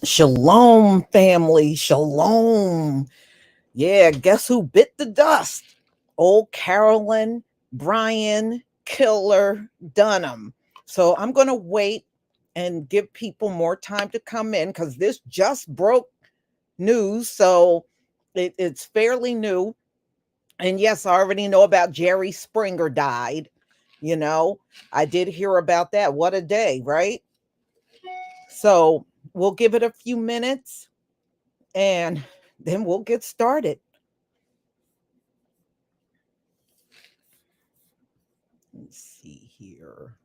Shalom, family. Shalom. Yeah, guess who bit the dust? Old Carolyn Bryant Killer Donham. So I'm going to wait and give people more time to come in because this just broke news. So it's fairly new. And yes, I already know about Jerry Springer died. You know, I did hear about that. What a day, right? So we'll give it a few minutes and then we'll get started. Let's see here.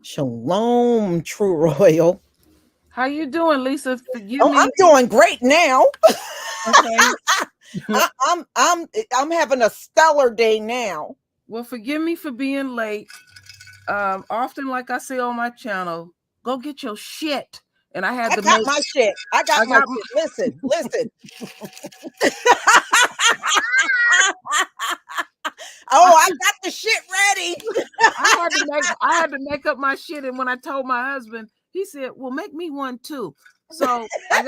Shalom, True Royal. How you doing, Lisa? Forgive Oh, I'm me. doing great now. Okay. I'm having a stellar day now. Well, forgive me for being late. Often, like I say on my channel, go get your shit. And I had I to got make. my shit. I got I my got. shit. Listen. Oh, I got the shit ready. I had to make up my shit. And when I told my husband, he said, "Well, make me one too." So I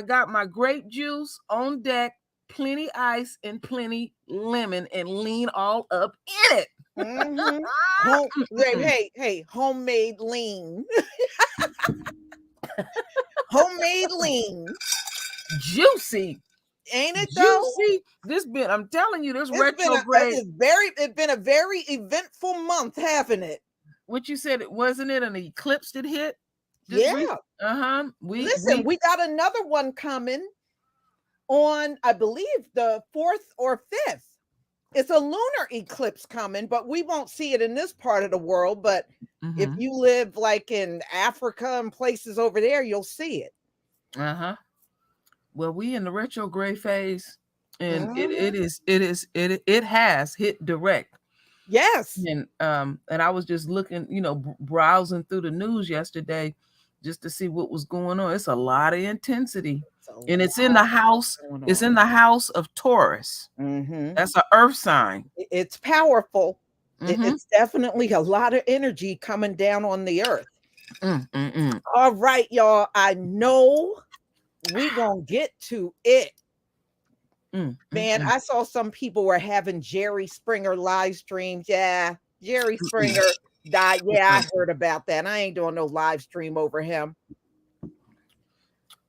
got my grape juice on deck, plenty ice and plenty lemon, and lean all up in it. Mm-hmm. Hey, homemade lean. Homemade lean. Juicy. Ain't it though? Juicy. I'm telling you, this retrograde. It's been a very eventful month, haven't it? What you said, wasn't it an eclipse that hit? Yeah. Listen, we got another one coming on, I believe, the 4th or 5th. It's a lunar eclipse coming, but we won't see it in this part of the world. But if you live like in Africa and places over there, you'll see it. Well, we in the retrograde phase, and it has hit direct. Yes. And I was just looking, browsing through the news yesterday just to see what was going on. It's a lot of intensity. And it's in the house. It's in the house of Taurus. That's an earth sign. It's powerful. It's definitely a lot of energy coming down on the earth. All right, y'all. I know we gonna get to it. Man, I saw some people were having Jerry Springer live streams. Yeah, Jerry Springer died. Yeah, I heard about that. I ain't doing no live stream over him.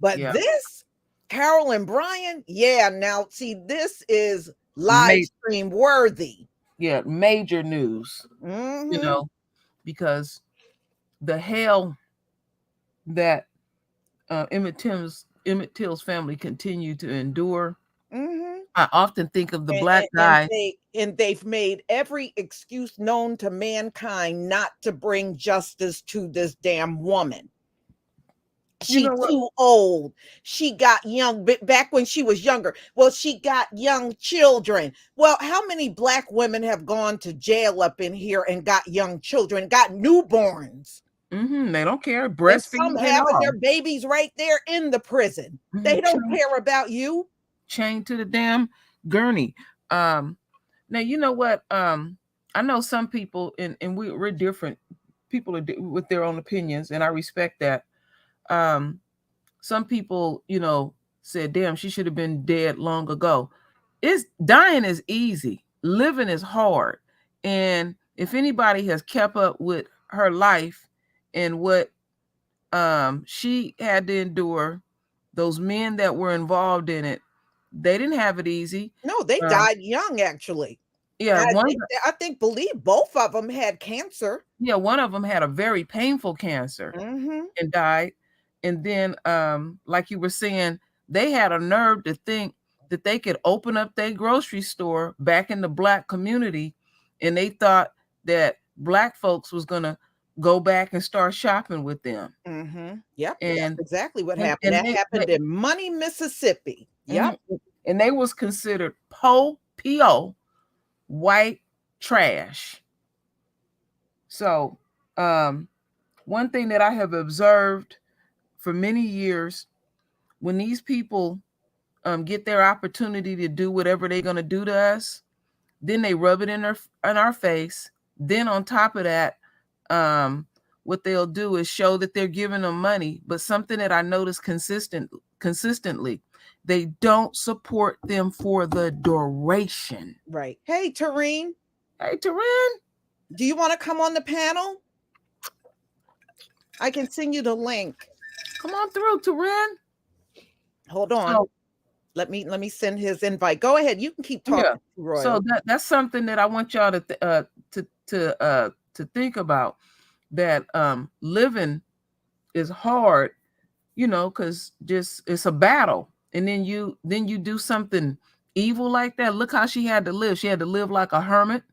But this, Carolyn Bryant, yeah, now see, this is live stream worthy. Yeah, major news. Because the hell that Emmett Till's family continued to endure. I often think of the black guy. And they've made every excuse known to mankind not to bring justice to this damn woman. You She know what? too old. She got young back when she was younger. Well, she got young children. Well, how many black women have gone to jail up in here and got young children, got newborns? They don't care, And some breastfeeding and having all. their babies right there in the prison. They don't Chained, care about you. chained to the damn gurney. Now you know what? I know some people, and we're different. People are with their own opinions, and I respect that. Um, some people, said, "Damn, she should have been dead long ago." It's dying is easy, living is hard, and if anybody has kept up with her life and what she had to endure, those men that were involved in it, they didn't have it easy. No, they Um, died young, actually. yeah, one Believe both of them had cancer. yeah, one of them had a very painful cancer Hmm. and died. And then, like you were saying, they had a nerve to think that they could open up their grocery store back in the black community, and they thought that black folks was gonna go back and start shopping with them. Yep, that's And exactly what and, happened. and That happened in Money, Mississippi. Yep. mhm, and they was considered po white trash. So, one thing that I have observed for many years, when these people get their opportunity to do whatever they're going to do to us, then they rub it in our face. Then on top of that, what they'll do is show that they're giving them money. But something that I notice consistently, they don't support them for the duration. Right. Hey, Tareen, Hey, Taryn, do you want to come on the panel? I can send you the link. come on through, Taryn. Hold on. So, Let me send his invite. Go ahead. You can keep talking, yeah. Royal. So that's something that I want y'all to think about. That living is hard, because just it's a battle. And then you do something evil like that. Look how she had to live. She had to live like a hermit,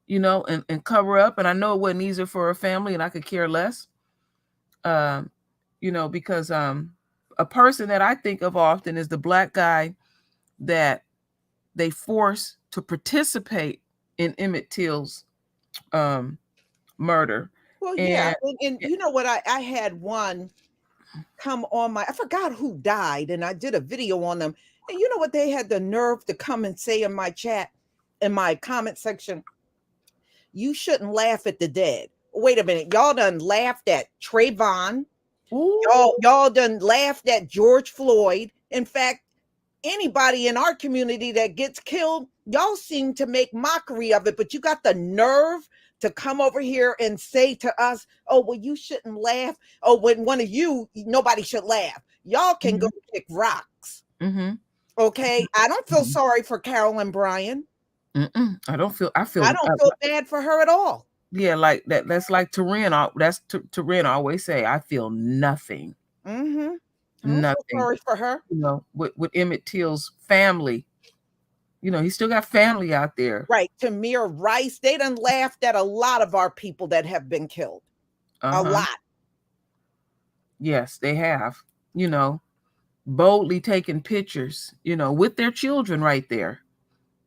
and cover up. And I know it wasn't easy for her family, and I could care less. Because a person that I think of often is the black guy that they force to participate in Emmett Till's murder. Well, yeah, And and you know what? I had one come on I forgot who died, and I did a video on them. And you know what? They had the nerve to come and say in my chat, in my comment section, you shouldn't laugh at the dead. Wait a minute, y'all done laughed at Trayvon. Y'all done laughed at George Floyd. In fact, anybody in our community that gets killed, y'all seem to make mockery of it, but you got the nerve to come over here and say to us, oh, well, you shouldn't laugh. Oh, when one of you, nobody should laugh. Y'all can go kick rocks. Okay. I don't feel sorry for Carolyn Bryant. I don't feel I don't feel bad for her at all. Yeah, like that. That's like Taryn. That's Taryn always say, I feel nothing. I don't feel Nothing. sorry for her. With Emmett Till's family. He still got family out there. Right. Tamir Rice. They done laughed at a lot of our people that have been killed. A lot. Yes, they have. Boldly taking pictures, with their children right there.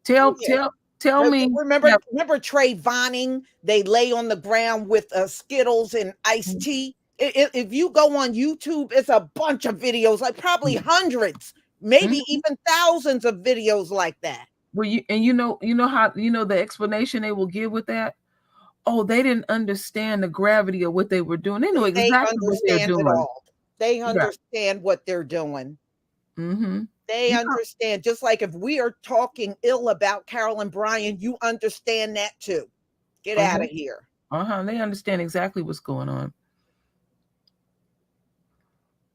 Tell me. Remember Trayvoning? They lay on the ground with Skittles and iced tea. If you go on YouTube, it's a bunch of videos, like probably hundreds, maybe even thousands of videos like that. Well, how the explanation they will give with that. Oh, they didn't understand the gravity of what they were doing. They knew exactly what they're doing. They understand what they're doing. They understand. Just like if we are talking ill about Carolyn Bryant, you understand that too. Get out of here. They understand exactly what's going on.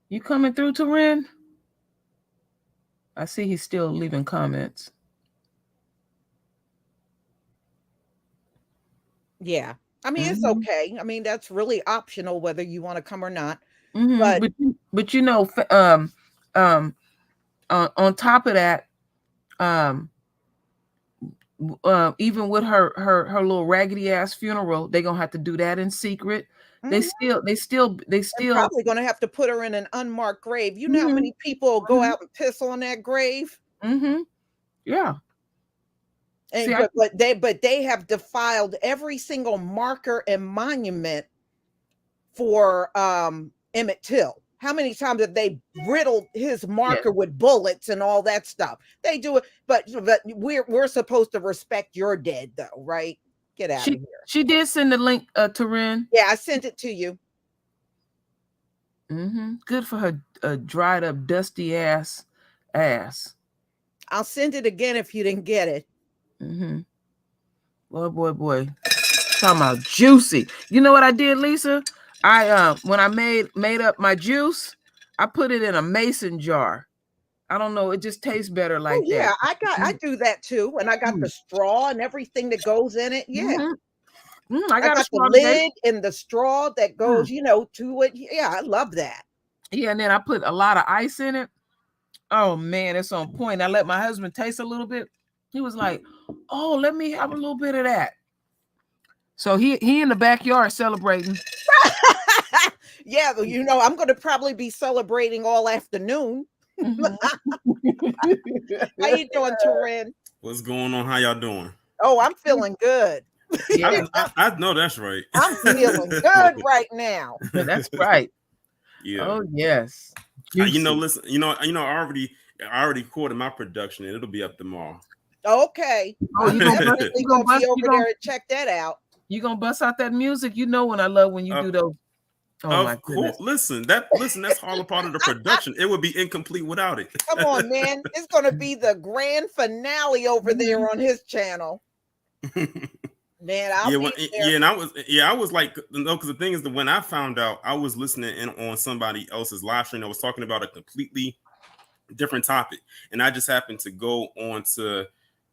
You coming through, Taryn? I see he's still leaving comments. Yeah. I mean, it's okay. I mean, that's really optional whether you want to come or not. But on top of that, even with her little raggedy ass funeral, they're gonna have to do that in secret. They Mhm. still. Probably gonna have to put her in an unmarked grave. You know how Mhm, many people will go mhm, out and piss on that grave? mhm. Yeah. See, And but they have defiled every single marker and monument for Emmett Till. How many times have they riddled his yes. marker with bullets and all that stuff? They do it, but we're supposed to respect your dead though, right? Get out of She here. she did send the link to Ren. Yeah, I sent it to you. Good for her dried up, dusty ass. I'll send it again if you didn't get it. Mm-hmm. Boy. Talking about juicy. You know what I did, Lisa? I when I made up my juice, I put it in a mason jar. I don't know, it just tastes better Oh like that. yeah, I do that too, and I got the straw and everything that goes in it. Yeah, I I got a got the straw today. lid and the straw that goes, to it. Yeah, I love that. Yeah, and then I put a lot of ice in it. Oh man, it's on point. I let my husband taste a little bit. He was like, "Oh, let me have a little bit of that." So he in the backyard celebrating. Yeah, well, I'm going to probably be celebrating all afternoon. Mhm. How you doing, Turin? What's going on? How y'all doing? Oh, I'm feeling good. Yeah, I know that's right. I'm feeling good right now. that's right. Yeah. Oh yes, juicy. Listen. I already recorded my production, and it'll be up tomorrow. Okay, Oh, I'm you gonna bust? definitely You going gonna to be bust? over there and check that out. You gonna bust out that music? You know when I love when you Uh, do those. Oh my of course. goodness. Listen, that's all a part of the production. It would be incomplete without it. Come on, man. It's going to be the grand finale over there on his channel. Man, I'll be there. and I was like, no, because the thing is that when I found out, I was listening in on somebody else's live stream that was talking about a completely different topic, and I just happened to go on to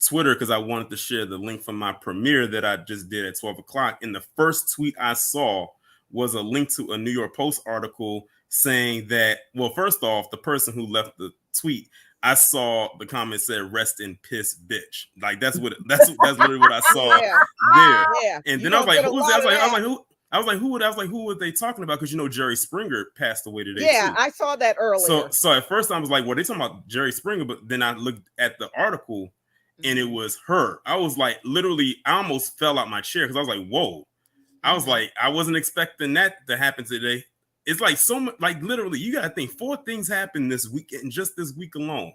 Twitter because I wanted to share the link from my premiere that I just did at 12 o'clock. And the first tweet I saw was a link to a New York Post article saying that, well, first off, the person who left the tweet, I saw the comment said "rest in piss, bitch." Like that's literally what I saw there. Yeah. And You then I was gonna like, get a "Who was lot that?" of that. Who were they talking about? Because Jerry Springer passed away today Yeah, too. I saw that earlier. So at first I was like, "Well, they talking about Jerry Springer," but then I looked at the article, and it was her. I was like, literally, I almost fell out my chair because I was like, "Whoa!" I was like, I wasn't expecting that to happen today. It's like so much, like literally, you got to think 4 things happened this week, and just this week alone.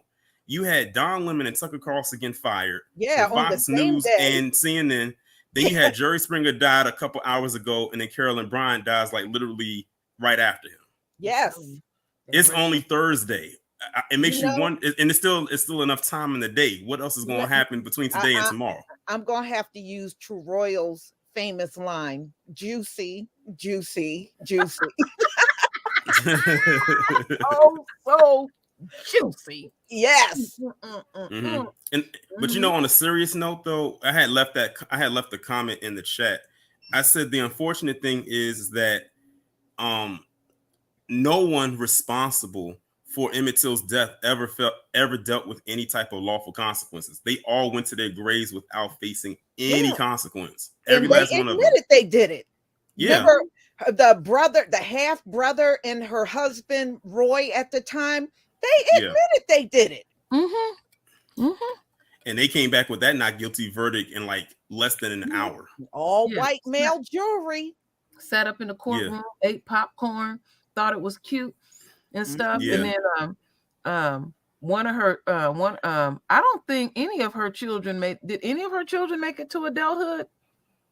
You had Don Lemon and Tucker Carlson getting fired Yeah, from on the Fox same News day. and CNN. Then you had Jerry Springer died a couple hours ago, and then Carolyn Bryant dies like literally right after him. Yes. It's only Thursday. It makes you know, wonder, and it's still enough time in the day. What else is going to happen between today and tomorrow? I'm going to have to use True Royal's famous line: "Juicy, juicy, juicy." Oh, so juicy. Yes. And but on a serious note though, I had left the comment in the chat. I said the unfortunate thing is that no one responsible for Emmett Till's death ever dealt with any type of lawful consequences. They all went to their graves without facing any consequence. Every and last they one of them. admitted they did it. Yeah. Remember the half brother and her husband Roy at the time, they admitted they did it. And they came back with that not guilty verdict in like less than an hour. All white male jury. Sat up in the courtroom, ate popcorn, thought it was cute and stuff. And then one of her I don't think any of her children did any of her children make it to adulthood?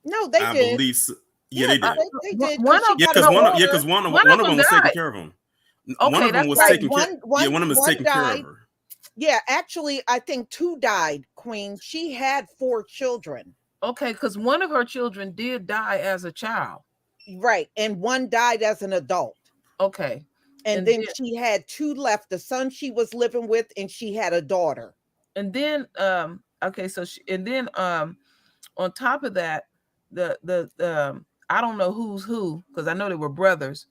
No, they did. I believe so. Yeah, they did. They did. Because one of them was taking care of him. Okay, one of them was taking care. One of them was taking care of her. Yeah, actually, I think 2 died, Queen. She had 4 children. Okay, because one of her children did die as a child. Right, and 1 died as an adult. Okay. And then she had 2 left, the son she was living with, and she had a daughter. And then okay, so on top of that, the I don't know who's who, because I know they were brothers.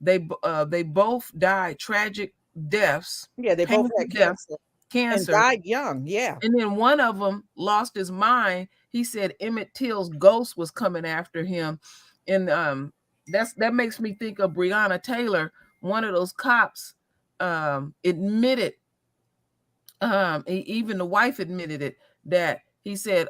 They both died tragic deaths. Yeah, they both had cancer. And died young. Yeah. And then one of them lost his mind. He said Emmett Till's ghost was coming after him in that makes me think of Breonna Taylor. One of those cops admitted, even the wife admitted it, that he said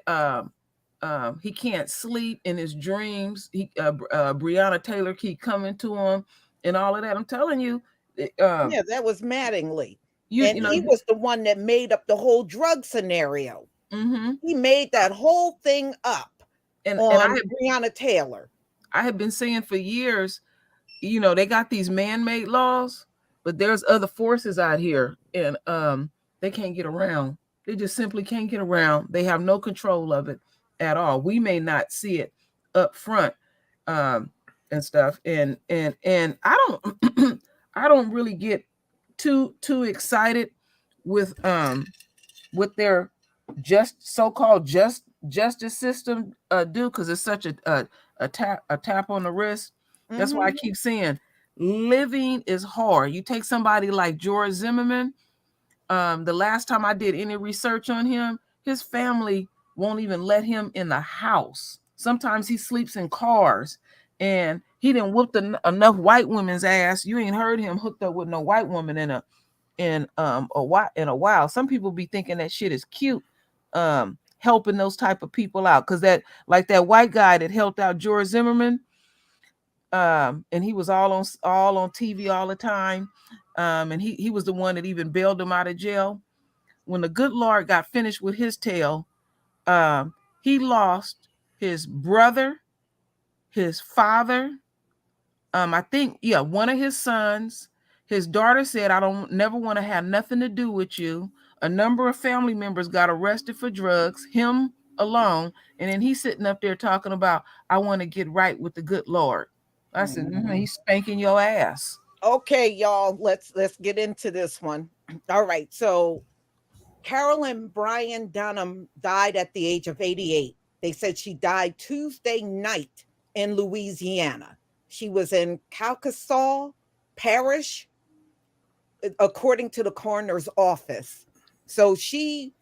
he can't sleep in his dreams. Breonna Taylor keep coming to him and all of that. I'm telling you, Yeah, that was Mattingly. And you know, he was the one that made up the whole drug scenario. mm-hmm. He made that whole thing up and on Breonna Taylor. I have been saying for years, you know, they got these man-made laws, but there's other forces out here, and they can't get around. They just simply can't get around. They have no control of it at all. We may not see it up front, and stuff. And I don't I don't really get too excited with their so-called justice system do, because it's such a tap on the wrist. That's why I keep saying living is hard. You take somebody like George Zimmerman. The last time I did any research on him, his family won't even let him in the house. Sometimes he sleeps in cars, and he didn't whoop enough white women's ass. You ain't heard him hooked up with no white woman in a while. Some people be thinking that shit is cute, helping those type of people out, because that, like that white guy that helped out George Zimmerman, and he was all on TV all the time, and he was the one that even bailed him out of jail. When the good Lord got finished with his tale, he lost his brother, his father, I think, one of his sons. His daughter said, I don't never want to have nothing to do with you. A number of family members got arrested for drugs, him alone. And then he's sitting up there talking about, I want to get right with the good Lord. I said, he's spanking your ass. Okay, y'all, let's get into this one. All right, so Carolyn Bryant Donham died at the age of 88. They said she died Tuesday night in Louisiana. She was in Caucasaw Parish, according to the coroner's office. So she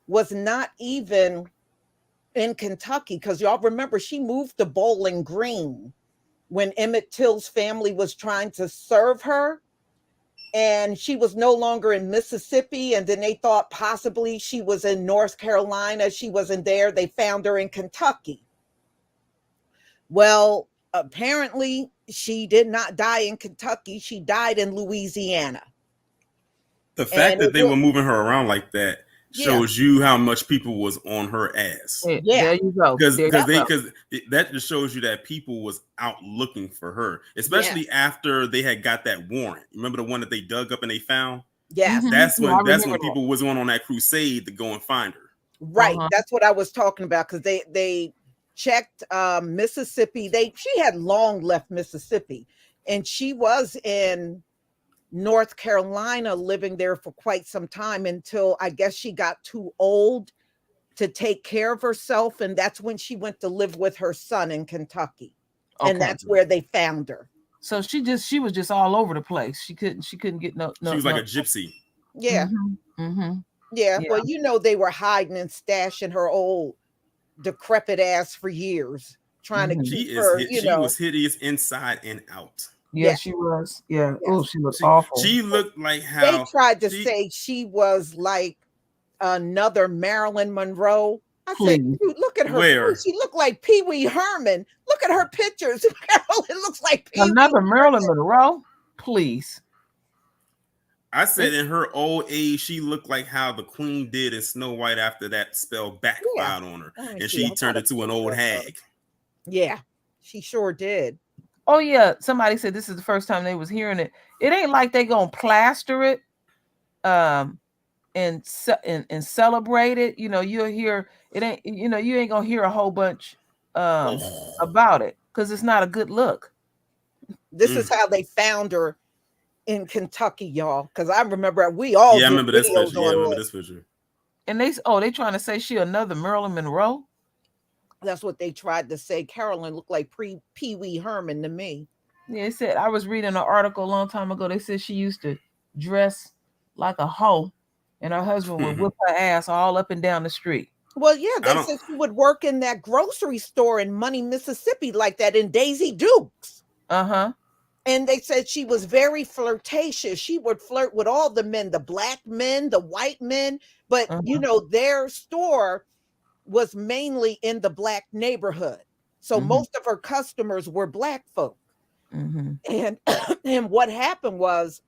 was not even in Kentucky, because y'all remember she moved to Bowling Green when Emmett Till's family was trying to serve her, and she was no longer in Mississippi. And then they thought possibly she was in North Carolina. She wasn't there. They found her in Kentucky. Well, apparently she did not die in Kentucky. She died in Louisiana. The fact that they were moving her around like that shows you how much people was on her ass. Yeah, there you go. Because that just shows you that people was out looking for her, especially after they had got that warrant. Remember the one that they dug up and they found? Yes. That's when people was on that crusade to go and find her. Right. That's what I was talking about, because they checked Mississippi. She had long left Mississippi, and she was in North Carolina, living there for quite some time, until I guess she got too old to take care of herself, and that's when she went to live with her son in Kentucky. And that's where they found her. So she was just all over the place. She couldn't get no. She was like a gypsy. Yeah. Yeah. Well, they were hiding and stashing her old decrepit ass for years, trying to keep her. She was hideous inside and out. Yeah, she was. Yeah. Oh, she looked awful. She looked like how they tried to say she was like another Marilyn Monroe. I said, dude, look at her. Where? She looked like Pee Wee Herman. Look at her pictures. It looks like another Marilyn Monroe. Please. I said in her old age, she looked like how the Queen did in Snow White after that spell backfired on her, and she turned into an old hag. Yeah, she sure did. Oh yeah, somebody said this is the first time they was hearing it. It ain't like they gonna plaster it, and celebrate it. You'll hear it ain't. You ain't gonna hear a whole bunch about it, because it's not a good look. This is how they found her in Kentucky, y'all. Because I remember we all I remember this picture. Yeah, I remember this picture. And they trying to say she another Marilyn Monroe. That's what they tried to say. Carolyn looked like Pee Wee Herman to me. Yeah, it said, I was reading an article a long time ago. They said she used to dress like a hoe, and her husband would whip her ass all up and down the street. Well, yeah, they said she would work in that grocery store in Money, Mississippi, like that, in Daisy Dukes. Uh-huh. And they said she was very flirtatious. She would flirt with all the men, the black men, the white men. But, Uh-huh. their store was mainly in the black neighborhood. So Mhm. most of her customers were black folk. Mhm. And and what happened was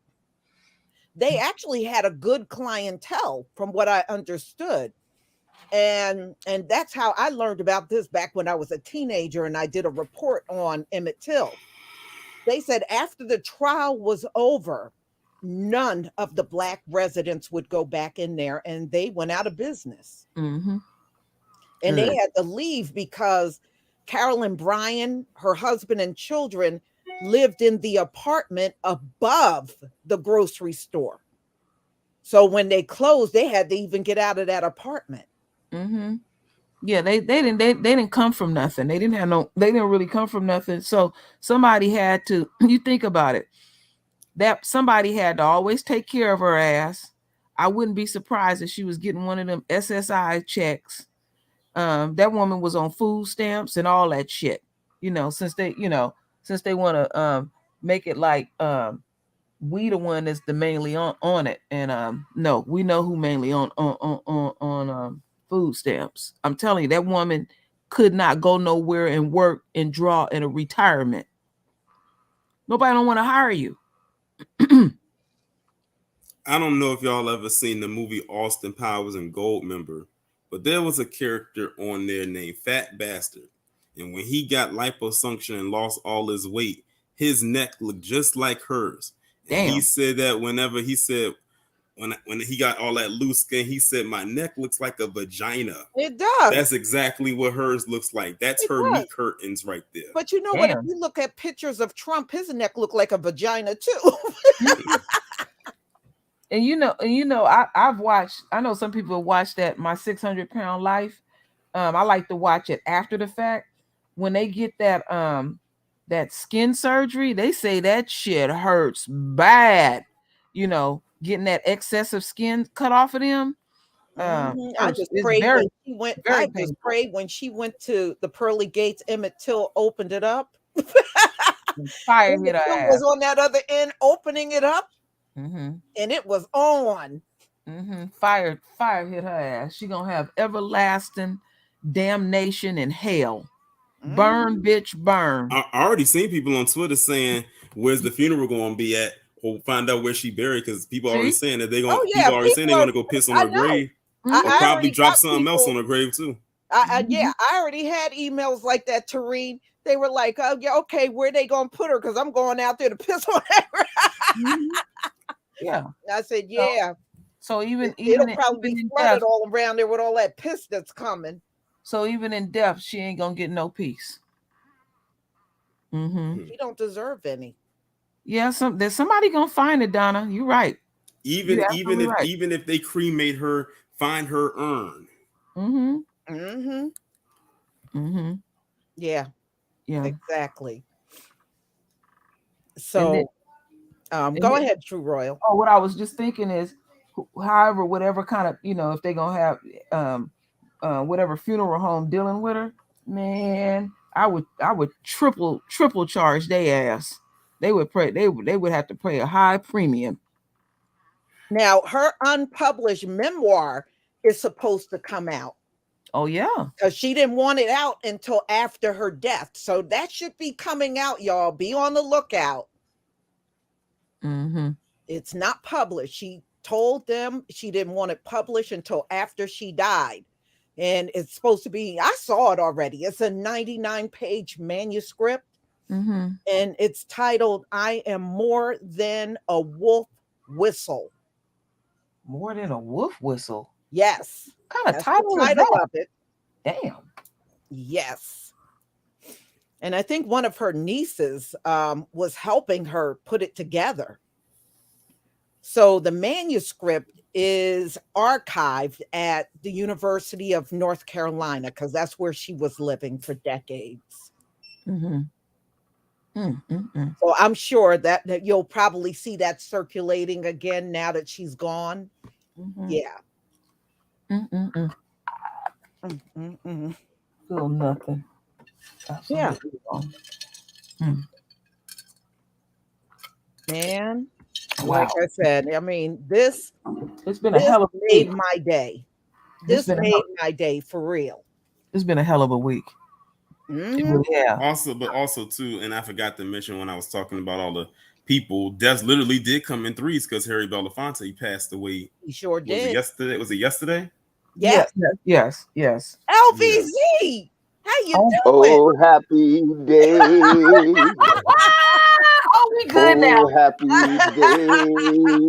they actually had a good clientele from what I understood. And that's how I learned about this back when I was a teenager and I did a report on Emmett Till. They said after the trial was over, none of the black residents would go back in there and they went out of business. Mhm. And they Good. had to leave because Carolyn Bryant, her husband, and children lived in the apartment above the grocery store. So when they closed, they had to even get out of that apartment. Mhm. Yeah, they didn't come from nothing. They didn't really come from nothing. So somebody had to you think about it. That somebody had to always take care of her ass. I wouldn't be surprised if she was getting one of them SSI checks. That woman was on food stamps and all that shit. Since they want to make it like we the one that's the mainly on it. And no, we know who mainly on food stamps. I'm telling you, that woman could not go nowhere and work and draw in a retirement. Nobody don't want to hire you. I don't know if y'all ever seen the movie Austin Powers and Goldmember, but there was a character on there named Fat Bastard. And when he got liposuction and lost all his weight, his neck looked just like hers. And he Damn. said that whenever he said when he got all that loose skin, he said my neck looks like a vagina. It does. That's exactly what hers looks like. That's It her does. meat curtains right there. But you know what? If Damn. you look at pictures of Trump, his neck looked like a vagina too. And I've watched. I know some people watch that My 600-Pound Life. I like to watch it after the fact. When they get that skin surgery, they say that shit hurts bad. Getting that excessive skin cut off of them. I Hurts. just It's prayed very, when she went. very I just painful. prayed when she went to the pearly gates. Emmett Till opened it up. Fire hit Emmett her Till ass. was on that other end, opening it up, Mm-hmm. and it was on. Mm-hmm. Fire hit her ass. She gonna have everlasting damnation in hell. Burn, Mhm. bitch, burn. I already seen people on Twitter saying where's the funeral going to be at, or find out where she buried, because people already See? saying that Oh yeah, people already saying people they're are. going to go piss on I her know. grave, Mm-hmm. or I probably already drop got something else on people. her grave too. Yeah, I already had emails like that to read. They were like, "Oh yeah, okay, where they gonna put her? Because I'm going out there to piss on her." Mm-hmm. Yeah. I said, So, "Yeah, so even it'll even probably even be in flooded death, all around there with all that piss that's coming." she ain't gonna get no peace. Mm-hmm. Hmm. She don't deserve any. Yeah, there's somebody gonna find it, Donna. You're right. Even You're even absolutely if right. even if they cremate her, find her urn. Mm-hmm. Mm-hmm. Mm-hmm. Yeah, Yeah. exactly. And then, So, go ahead, True Royal. what I was just thinking is, however, whatever kind of, if they're gonna have whatever funeral home dealing with her, man, I would triple charge their ass. They would have to pay a high premium. Now, her unpublished memoir is supposed to come out Oh yeah. because she didn't want it out until after her death. So that should be coming out, y'all. Be on the lookout. Mm-hmm. It's not published. She told them she didn't want it published until after she died. And it's supposed to be, I saw it already. It's a 99-page manuscript, Mm-hmm. and it's titled I Am More Than a Wolf Whistle. More than a wolf whistle. Yes, What kind of that's the title is title that? of it. Damn. Yes. And I think one of her nieces was helping her put it together. So the manuscript is archived at the University of North Carolina because that's where she was living for decades. Mm-hmm. Mm-mm-mm. So I'm sure that you'll probably see that circulating again now that she's gone. Mm-hmm. Yeah. Mm-mm-mm. Mm-mm-mm. Feel nothing. Yeah. Absolutely wrong. Mm. Man, Wow. like I said, I mean, It's been a hell of a made week. my day. This This made my day for real. It's been a hell of a week. Mhm. Yeah. Also too, and I forgot to mention when I was talking about all the people, deaths literally did come in threes because Harry Belafonte passed away. He sure Was it did. yesterday? Was it yesterday? Yeah. Yes. LVZ, how you doing? Oh, happy day. Oh, we good now. Oh, happy day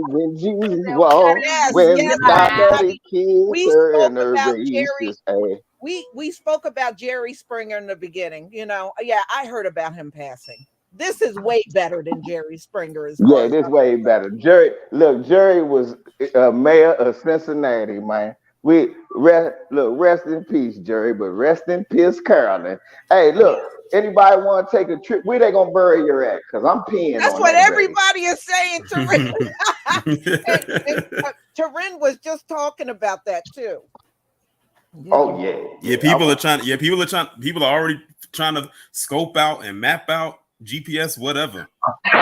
when Jesus walked, Yes, when yes, Daddy kissed we her spoke and her about raised Jerry. his ass. We spoke about Jerry Springer in the beginning. You know, yeah, I heard about him passing. This is way better than Jerry Springer as far Yeah, as this way better. Jerry was mayor of Cincinnati, man. Rest in peace, Jerry, but rest in peace, Carolyn. Hey, look, anybody want to take a trip? Where they gonna bury your at? Cause I'm peeing that's on what that grave. everybody is saying. Taryn was just talking about that too. Oh yeah, Yeah, people are already trying to scope out and map out GPS, whatever,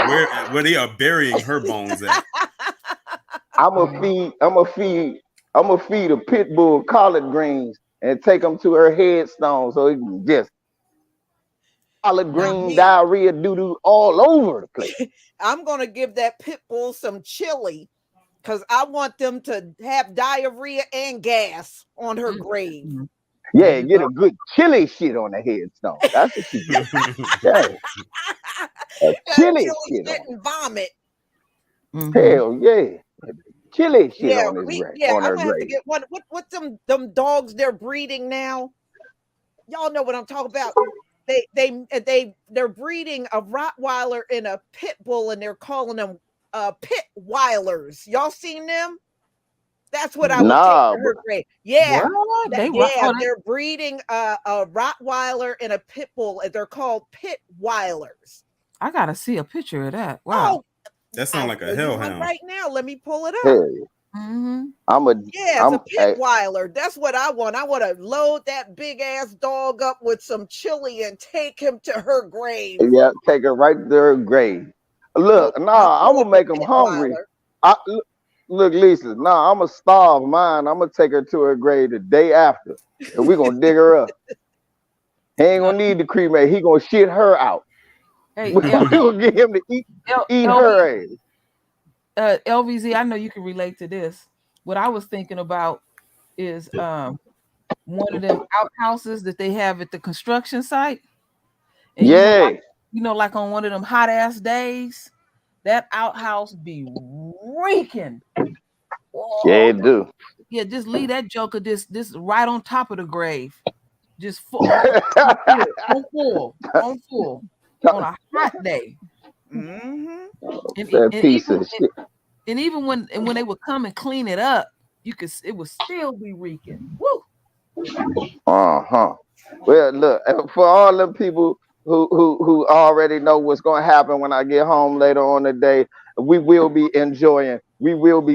where they are burying her bones at. I'm gonna feed a pit bull collard greens and take them to her headstone so it can just collard green diarrhea doo-doo all over the place. I'm gonna give that pit bull some chili because I want them to have diarrhea and gas on her grave. Yeah, get a good chili shit on the headstone. That's what you get. Yeah. Chili shit spit and vomit. Hell yeah. Chili shit on his I'm her gonna have to grave. get what them dogs they're breeding now. Y'all know what I'm talking about. They're breeding a Rottweiler and a pit bull, and they're calling them pit Weilers. Y'all seen them? That's what I would take to her grave. Yeah, they're breeding a Rottweiler and a pit bull, and they're called pit Weilers. I gotta see a picture of that. Wow, that sounds like a hellhound. Right now, let me pull it up. Hey. It's a pit Weiler. That's what I want. I want to load that big ass dog up with some chili and take him to her grave. Yeah, take her right to her grave. Look, I'm gonna make them hungry. Look, Lisa, I'm gonna starve mine. I'm gonna take her to her grave the day after, and we're gonna dig her up. He ain't gonna need to cremate. He gonna shit her out. Hey, we're gonna get him to eat her ass. LVZ, I know you can relate to this. What I was thinking about is one of them outhouses that they have at the construction site. And like on one of them hot ass days, that outhouse be reeking. Oh, yeah, it do. Yeah, just leave that joker this right on top of the grave. Just full on a hot day. That piece of shit. And even when they would come and clean it up, it would still be reeking. Woo. Well, look, for all the people who already know what's going to happen when I get home later on today, we will be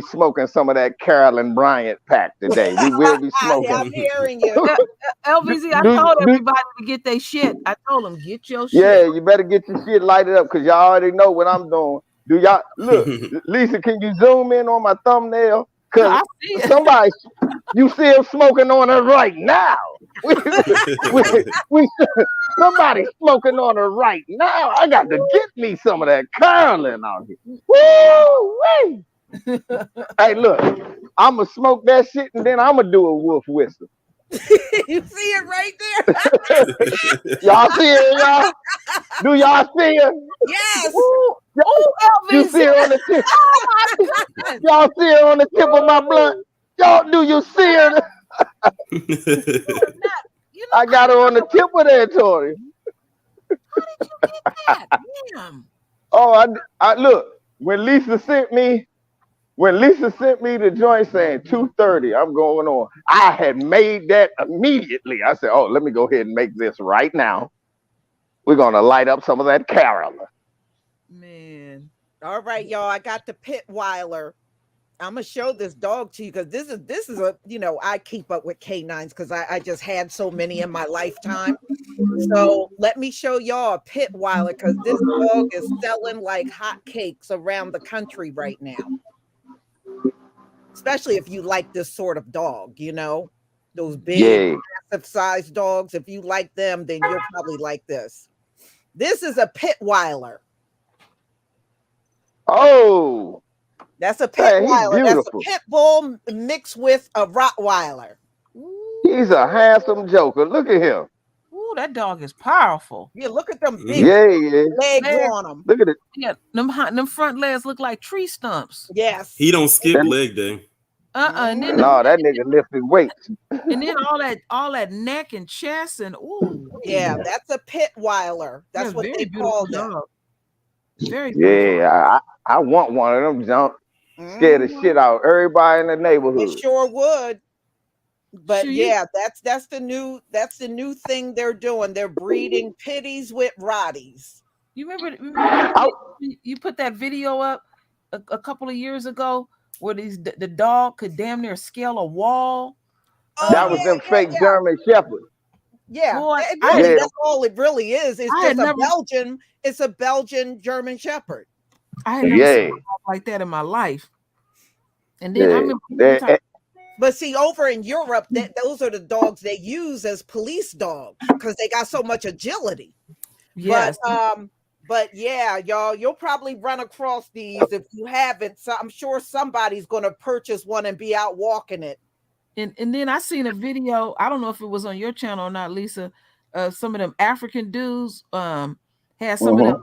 smoking some of that Carolyn Bryant pack today. We will be smoking. I'm hearing you. LVZ, I told everybody to get their shit. I told them, get your shit. Yeah, you better get your shit lighted up because y'all already know what I'm doing. Do y'all look, Lisa? Can you zoom in on my thumbnail? Because somebody, you still smoking on her right now. Somebody's smoking on her right now. I got to get me some of that Carolyn out here. Woo! Hey, look, I'm gonna smoke that shit and then I'm gonna do a wolf whistle. You see it right there. Y'all see it, y'all? Do y'all see it? Yes. You see it on the tip? Oh my goodness. Y'all see it on the tip of my blunt? Y'all, do you see it? I got her on the tip of that, Tori. How did you get that? Damn. Oh, I look, when Lisa sent me the joint saying 2:30, I'm going on. I had made that immediately. I said, let me go ahead and make this right now. We're going to light up some of that Carolyn. Man. All right, y'all. I got the pit Weiler. I'm gonna show this dog to you because this is a I keep up with canines because I just had so many in my lifetime. So let me show y'all a pit Weiler because this dog is selling like hotcakes around the country right now. Especially if you like this sort of dog, those big, massive sized dogs. If you like them, then you'll probably like this. This is a pit Weiler. Oh, that's a pit Weiler. That's a beautiful. pit bull mixed with a Rottweiler. He's a handsome joker. Look at him. Ooh, that dog is powerful. Yeah, look at them big legs on him. Look at it. Yeah, them front legs look like tree stumps. Yes. He don't skip leg day. And then that nigga lifted weights. And then all that neck and chest and yeah, that's a pit Weiler. That's what they call them. Very beautiful. I want one of them jump. Scare the shit out of everybody in the neighborhood. It sure would. But that's the new thing they're doing. They're breeding pitties with Rotties. You remember you put that video up a couple of years ago where the dog could damn near scale a wall. That was them fake German Shepherds. Yeah, boy, that's all it really is. It's just a Belgian. It's a Belgian German Shepherd. I had never seen a dog like that in my life. And then I remember. But see, over in Europe, those are the dogs they use as police dogs because they got so much agility. Yes. But yeah, y'all, you'll probably run across these if you haven't. So I'm sure somebody's going to purchase one and be out walking it. And then I seen a video. I don't know if it was on your channel or not, Lisa. Some of them African dudes had some of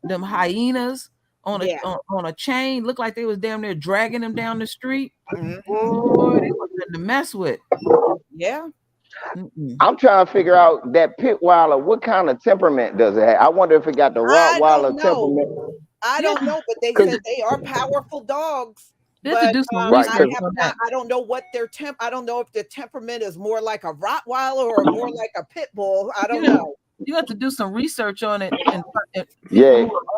them hyenas on a chain. Looked like they was damn near dragging them down the street. Boy, they was nothing to mess with. Yeah. I'm trying to figure out that pit Weiler. What kind of temperament does it have? I wonder if it got the Rottweiler temperament. I don't know, but they said they are powerful dogs. But, I don't know what their I don't know if the temperament is more like a Rottweiler or more like a pit bull. I don't know. You have to do some research on it and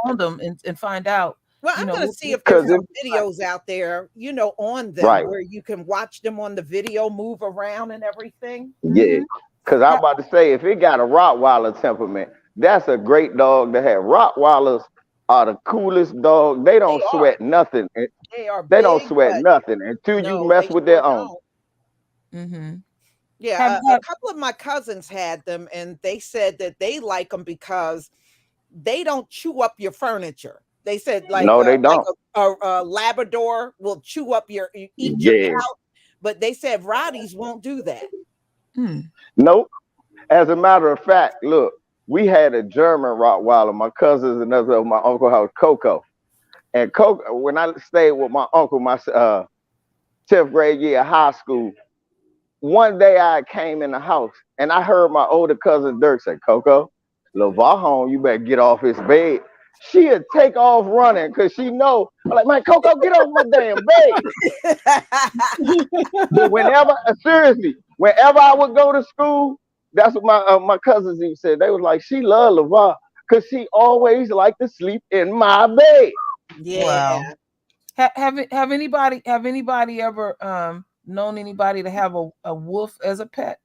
on them and find out. Well, I'm going to see if there's some videos out there, on them where you can watch them on the video, move around and everything. Yeah, because I'm about to say, if it got a Rottweiler temperament, that's a great dog to have. Rottweilers are the coolest dog. They don't sweat nothing. They don't sweat nothing until you mess with their own. Yeah, a couple of my cousins had them, and they said that they like them because they don't chew up your furniture. They said they don't. Like a Labrador will chew up your couch, but they said Rotties won't do that. Nope. As a matter of fact, look, we had a German Rottweiler. My cousins and others of my uncle house, Coco. And Coco, when I stayed with my uncle, my 10th grade year of high school, one day I came in the house and I heard my older cousin Dirk say, "Coco, LeVar home, you better get off his bed." She'd take off running because she know, I'm like, "Man, Coco, get off my damn bed." But whenever I would go to school, that's what my cousins even said. They was like, "She loved LeVar because she always liked to sleep in my bed." Yeah. Wow. Have anybody ever known anybody to have a wolf as a pet?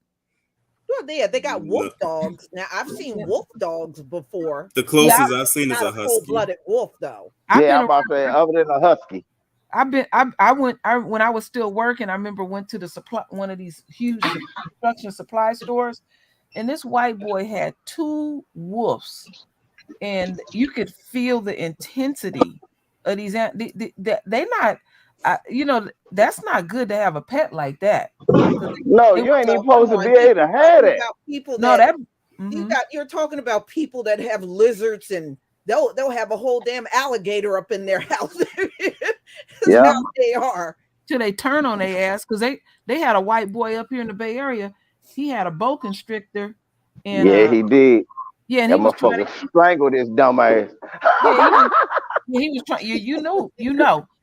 Well, they got wolf dogs. Now I've seen wolf dogs before. The closest I've seen is a husky. Full-blooded wolf, though. I'm about to say, other than a husky. When I was still working, I remember went to one of these huge construction supply stores, and this white boy had 2 wolves, and you could feel the intensity of these. They not. That's not good to have a pet like that. No, you ain't even supposed to be able to have it. You're talking about people that have lizards and they'll have a whole damn alligator up in their house. Yeah, they are. Till they turn on their ass because they had a white boy up here in the Bay Area. He had a boa constrictor, and he did. Yeah, and that motherfucker strangled his dumb ass. He was trying. You know,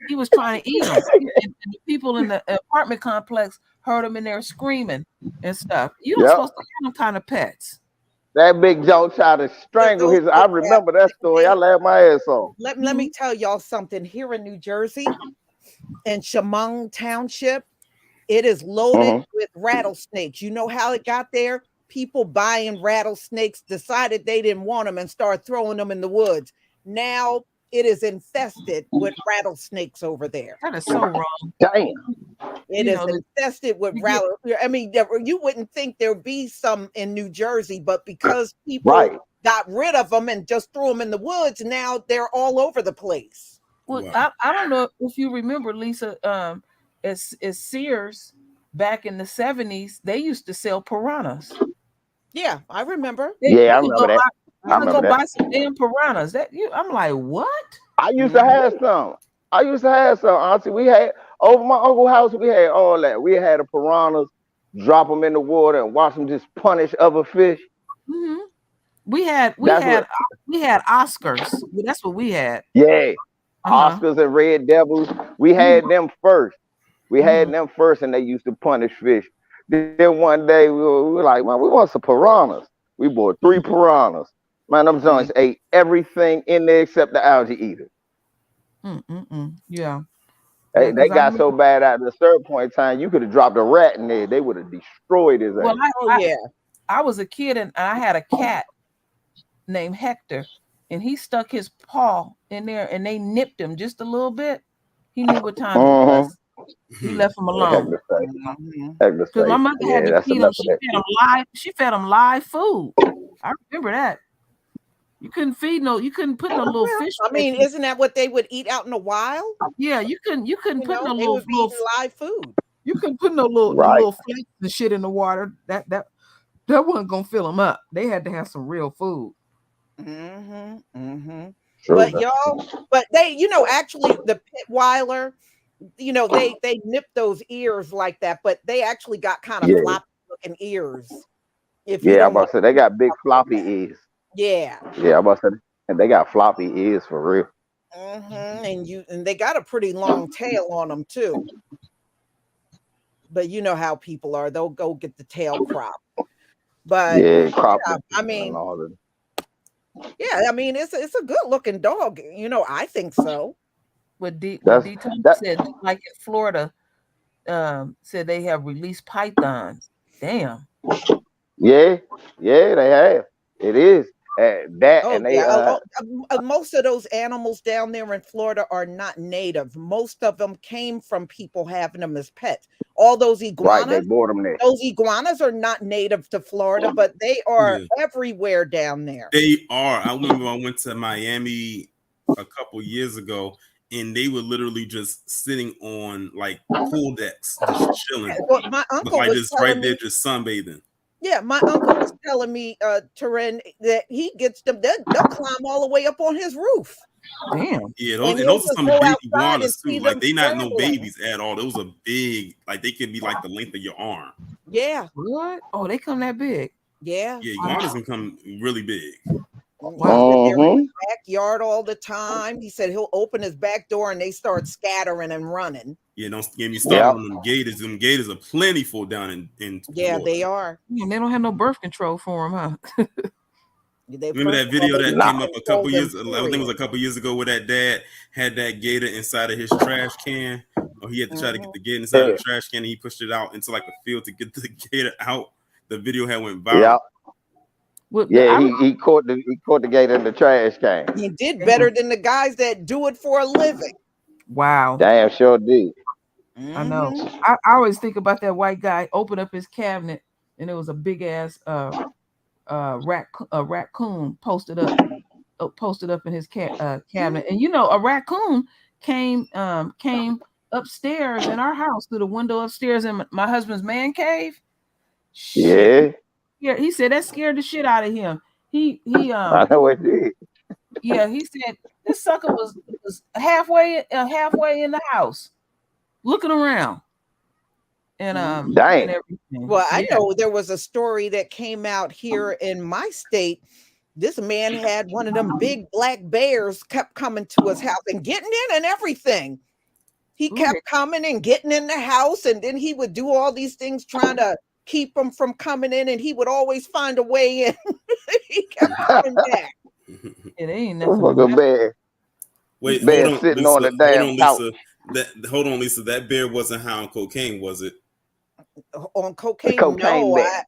he was trying to eat him. And the people in the apartment complex heard him in there screaming and stuff. You're not supposed to have them kind of pets. That big Joe tried to strangle his. I remember that story. I laughed my ass off. Let me tell y'all something. Here in New Jersey, in Chemung Township. It is loaded with rattlesnakes. You know how it got there? People buying rattlesnakes decided they didn't want them and started throwing them in the woods. Now it is infested with rattlesnakes over there. That is so wrong. Damn. It is infested with rattlesnakes. I mean, you wouldn't think there'd be some in New Jersey, but because people got rid of them and just threw them in the woods, now they're all over the place. Well, I don't know if you remember, Lisa, as Sears back in the 70s, they used to sell piranhas. Yeah, I remember. I remember that. I'm gonna go buy some damn piranhas. I'm like, what? I used to have some. Auntie. We had over my uncle's house. We had all that. We had the piranhas, drop them in the water, and watch them just punish other fish. Mm-hmm. We had Oscars. That's what we had. Yeah, Oscars and Red Devils. We had them first. And they used to punish fish. Then one day we were like, man, we want some piranhas. We bought 3 piranhas. Man, them joints ate everything in there except the algae eater. Yeah. They got so bad at a certain point in time, you could have dropped a rat in there. They would have destroyed his ass. I was a kid and I had a cat named Hector, and he stuck his paw in there and they nipped him just a little bit. He knew what time it was. He left him alone. Because my mother had to feed him. She fed him live food. I remember that. You couldn't put no little fish. I mean, isn't that what they would eat out in the wild? Yeah, you couldn't put no they little would be live food. You couldn't put no little flakes and shit in the water. That wasn't gonna fill them up. They had to have some real food. But they, actually the Pitweiler, they nip those ears like that, but they actually got kind of floppy looking ears. I'm about to say they got big floppy ears. Yeah, I'm about to say, and they got floppy ears for real. And they got a pretty long tail on them too. But you know how people are; they'll go get the tail crop. But crop. I mean, it's a good looking dog. I think so. What said, like in Florida, said they have released pythons. Damn. Yeah, they have. It is most of those animals down there in Florida are not native. Most of them came from people having them as pets. All those iguanas, they bought them there. Those iguanas are not native to Florida, but they are everywhere down there. They are. I remember I went to Miami a couple years ago, and they were literally just sitting on like pool decks, just chilling. Well, my uncle was just right there, just sunbathing. Yeah, my uncle was telling me, Turin, that he gets them. They'll climb all the way up on his roof. Damn. Yeah, those are some big iguanas too. Like they not no babies at all. Those are big. Like they can be like the length of your arm. Yeah. What? Oh, they come that big. Yeah. Yeah, iguanas can come really big. Wow. They're in the backyard all the time. He said he'll open his back door and they start scattering and running. Yeah, don't get me started on them gators. Them gators are plentiful down in Florida. They are. Yeah, they don't have no birth control for them, huh? Remember that video that came up a couple years? I think it was a couple years ago, where that dad had that gator inside of his trash can, or he had to try to get the gator inside of the trash can, and he pushed it out into like a field to get the gator out. The video had went viral. He caught the gator in the trash can. He did better than the guys that do it for a living. Wow. Damn, sure did. I know. I always think about that white guy open up his cabinet and it was a big ass raccoon posted up in his cabinet. And a raccoon came upstairs in our house through the window upstairs in my husband's man cave. Shit. Yeah, he said that scared the shit out of him. I know it did. Yeah, he said this sucker was halfway in the house, looking around, and dang. and everything. Well, I know there was a story that came out here in my state. This man had one of them big black bears kept coming to his house and getting in and everything. He kept coming and getting in the house, and then he would do all these things trying to keep them from coming in, and he would always find a way in. He kept coming back. It ain't nothing. Look at bear. Wait, bear sitting on the damn couch. hold on, Lisa. That bear wasn't high on cocaine, was it? On cocaine, cocaine no. bear.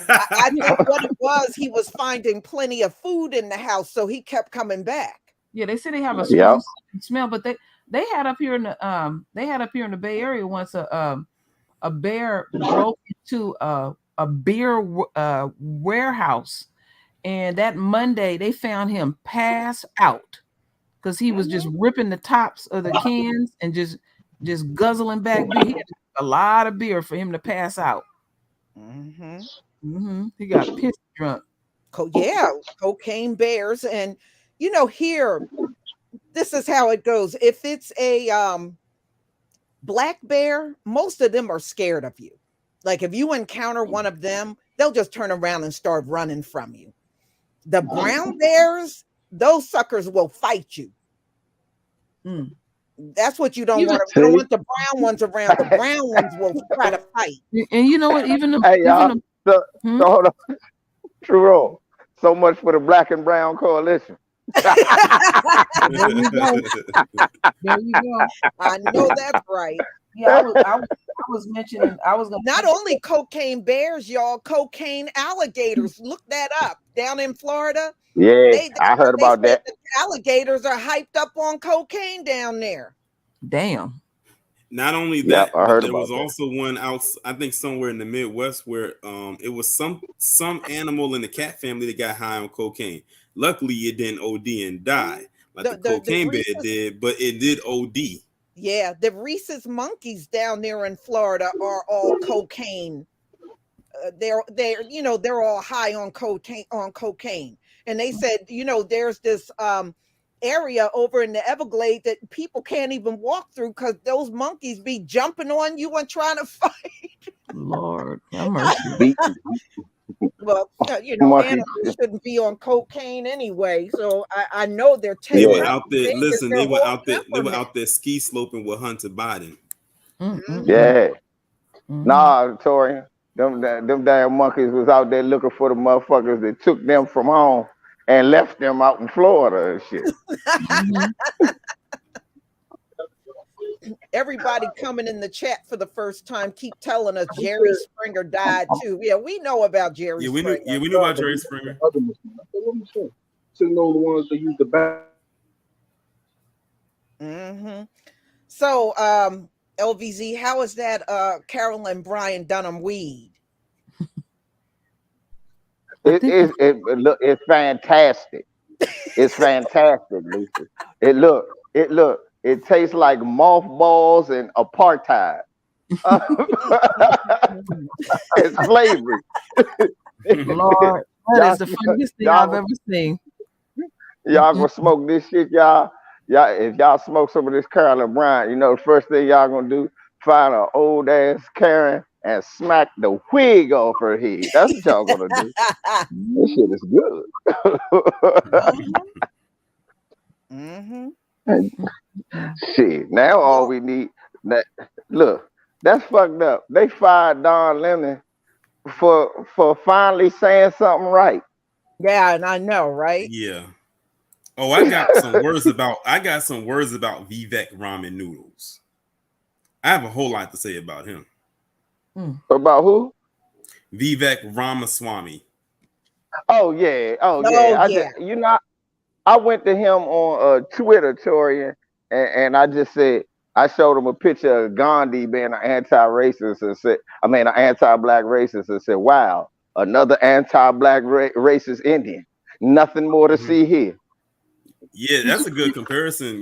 I think what it was, he was finding plenty of food in the house, so he kept coming back. Yeah, they said they have a strong smell, but they had up here in the Bay Area once a bear broke into a beer warehouse, and that Monday they found him passed out because he was just ripping the tops of the cans and just guzzling back beer. He had a lot of beer for him to pass out. He got pissed drunk. Cocaine bears. And here, this is how it goes. If it's a black bear, most of them are scared of you. Like if you encounter one of them, they'll just turn around and start running from you. The brown bears, those suckers will fight you. That's what you don't want. You don't want the brown ones around. The brown ones will try to fight. And you know what? Even the so hold on. True. So much for the black and brown coalition. There you go. I know that's right. Yeah, I was mentioning. Not only cocaine bears, y'all, cocaine alligators. Look that up. Down in Florida. Yeah, I heard about that. The alligators are hyped up on cocaine down there. Damn. Not only that, I heard there was that. also one out, I think somewhere in the Midwest, where it was some animal in the cat family that got high on cocaine. Luckily, it didn't OD and die like the cocaine bear did, but it did OD. Yeah, the rhesus monkeys down there in Florida are all cocaine. They're all high on cocaine. And they said, there's this area over in the Everglades that people can't even walk through because those monkeys be jumping on you and trying to fight. Lord, have mercy. Well, animals shouldn't be on cocaine anyway, so I know they're taking. They were out there. Listen, they were out there. They were out there ski sloping with Hunter Biden. Yeah. Nah, Torian. Them damn monkeys was out there looking for the motherfuckers that took them from home and left them out in Florida and shit. Everybody coming in the chat for the first time keep telling us Jerry Springer died too. Yeah, we know about Jerry Springer. We know about Jerry Springer. Sitting on the ones that use the back. So, LVZ, how is that Carolyn Bryant Donham weed? It's fantastic. It's fantastic, Lisa. It tastes like mothballs and apartheid. It's flavory. Lord, that is the funniest thing I've ever seen. Y'all gonna smoke this shit, y'all. If y'all smoke some of this Carolyn Bryant, the first thing y'all gonna do, find an old ass Karen and smack the wig off her head. That's what y'all gonna do. This shit is good. Shit. Now all we need. That's fucked up. They fired Don Lemon for finally saying something right. Yeah, and I know, right? Yeah. Oh, I got some words about Vivek Ramen Noodles. I have a whole lot to say about him. About who? Vivek Ramaswamy. Oh yeah. I went to him on Twitter, Torian, and I just said, I showed him a picture of Gandhi being an anti-racist and said, an anti-black racist, and said, wow, another anti-black racist Indian. Nothing more to see here. Yeah, that's a good comparison,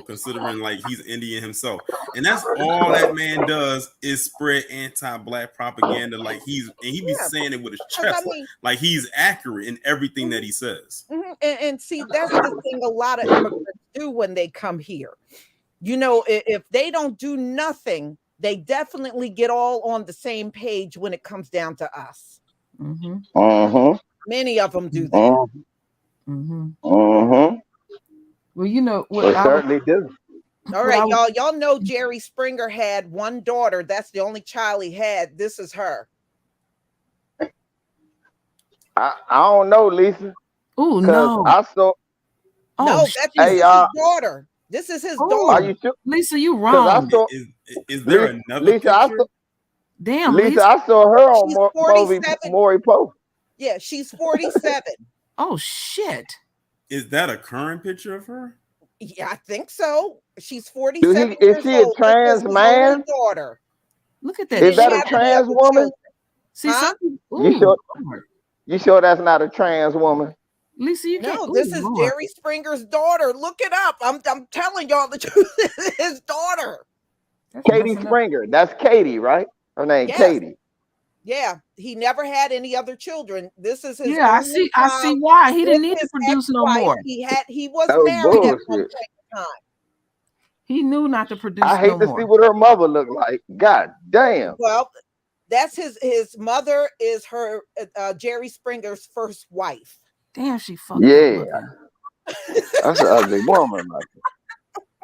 considering like he's Indian himself. And that's all that man does is spread anti-black propaganda. Like he be saying it with his chest. Like he's accurate in everything that he says. And see, that's the thing a lot of immigrants do when they come here. If they don't do nothing, they definitely get all on the same page when it comes down to us. Many of them do that. Well, what certainly do. All right, y'all know Jerry Springer had one daughter. That's the only child he had. This is her. I don't know, Lisa. Oh no! I saw. No, that's his daughter. This is his Oh. Are daughter. you sure? Lisa, you 'Cause I wrong. saw Is there another Lisa. I picture? saw Damn, Lisa. Lisa. I saw her on She's 47. Maury Post. Yeah, she's 47. Oh shit. Is that a current picture of her? Yeah, I think so. She's Is 47 she years a old. This trans is his man? only daughter. Look at He that. Is that didn't a have any trans other woman? children. See, Huh? something. You Ooh, sure? Lord. You sure that's not a trans woman? Lisa, you can't. No, Ooh, this is Lord. Jerry Springer's daughter. Look it up. I'm telling y'all the truth. This is his daughter. That's Katie messing up. Springer. That's Katie, right? Her name Yes. Katie. Yeah, he never had any other children. This is his Yeah, I only see child why. He with didn't need to his produce no ex-wife. more. He was That was married at one bullshit. point in time. He knew not to produce I hate no to more. see what her mother looked like. God damn. Well, that's his mother is her Jerry Springer's first wife. Damn, she fucked Yeah, up looking. that's an ugly woman. Like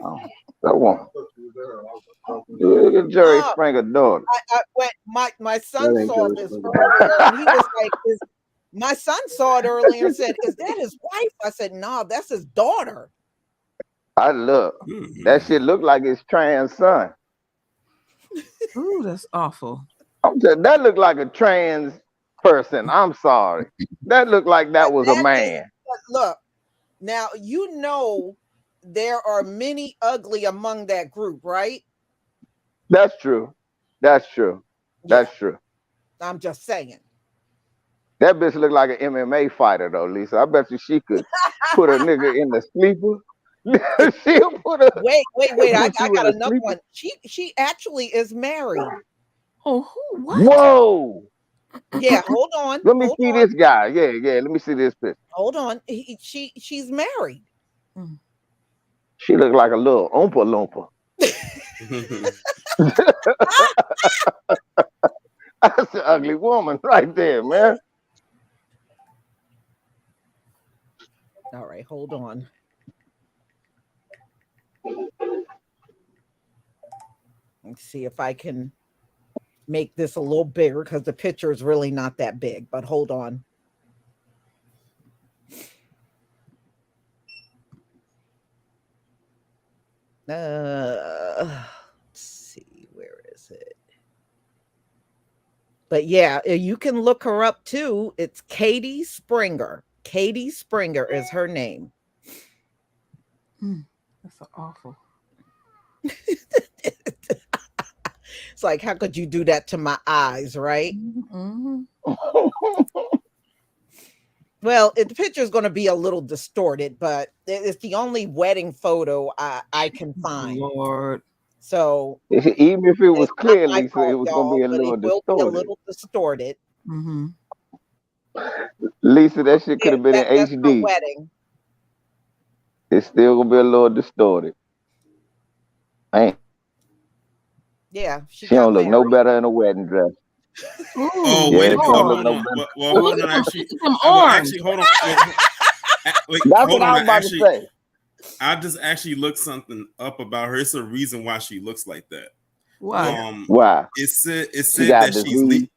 oh, that woman. Look at Jerry Uh, Springer's daughter. I went. My son That ain't saw Jerry this Springer. earlier, and he was like, my son saw it earlier and said, "Is that his wife?" I said, "No, that's his daughter." I look. That shit look like his trans son. Ooh, that's awful. I'm telling that look like a trans person. I'm sorry. That looked like that was a That is, man. look. Now you know there are many ugly among that group, right? That's true. That's true. Yeah, That's true. I'm just saying. That bitch look like an MMA fighter though, Lisa. I bet you she could put a nigga in the sleeper. She'll put a Wait. I put you in got a another sleeper. one. She actually is married. Oh, who? What? Whoa. Yeah, hold on. Let me see this guy. Yeah. Let me see this picture. Hold on. She's married. She look like a little oompa loompa. That's an ugly woman right there, man. All right, hold on. Let's see if I can make this a little bigger because the picture is really not that big, but hold on. Let's see, where is it? But yeah, you can look her up too. It's Katie Springer. Katie Springer is her name. That's so awful. It's like, how could you do that to my eyes, right? Mm-hmm. Well, the picture is going to be a little distorted, but it's the only wedding photo I can find. Lord. So even if it was it's not clear, my Lisa, fault, it was y'all, gonna be a but little it will be a distorted. little distorted. Mm-hmm. Lisa, that shit could have been in That's her HD. wedding. It's still gonna be a little distorted. Man, Yeah, she got don't look no married. better in a wedding dress. Oh, Yeah, wait a she minute. don't look Hold no on. better. Well, hold on. Actually, Them well, orange. actually, hold on. Wait, That's hold what I on. was about Actually, to say. I just actually looked something up about her. It's a reason why she looks like that. Why? Why? It said She got that disease.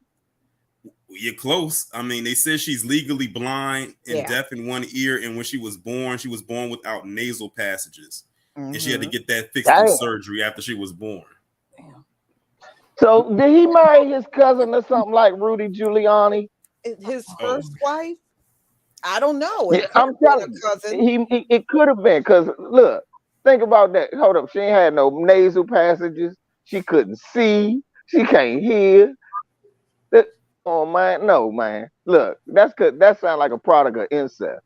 you're close. I mean, they said she's legally blind and deaf in one ear, and when she was born without nasal passages, and she had to get that fixed through surgery after she was born. So did he marry his cousin or something like Rudy Giuliani? His first wife? I don't know. Yeah, I'm telling you, it could have been because look, think about that. Hold up, she ain't had no nasal passages. She couldn't see. She can't hear. Oh man, no man. Look, that sounds like a product of incest.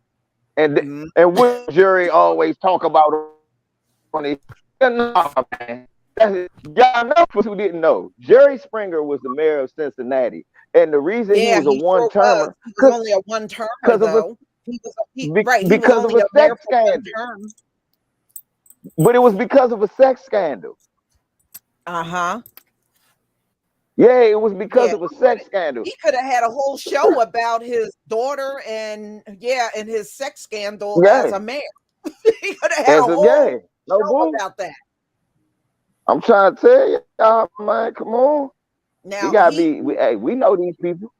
And what jury always talk about on the no, man. Y'all know for who didn't know. Jerry Springer was the mayor of Cincinnati, and the reason he was a one-termer, he was only a one-termer though. He was because of only a mayor sex for one scandal. term. But it was because of a sex scandal. Uh-huh. Yeah, it was because of a sex scandal. He could have had a whole show about his daughter and his sex scandal as a mayor. He could have had a whole show about that. I'm trying to tell you, man, come on. Now we gotta we know these people.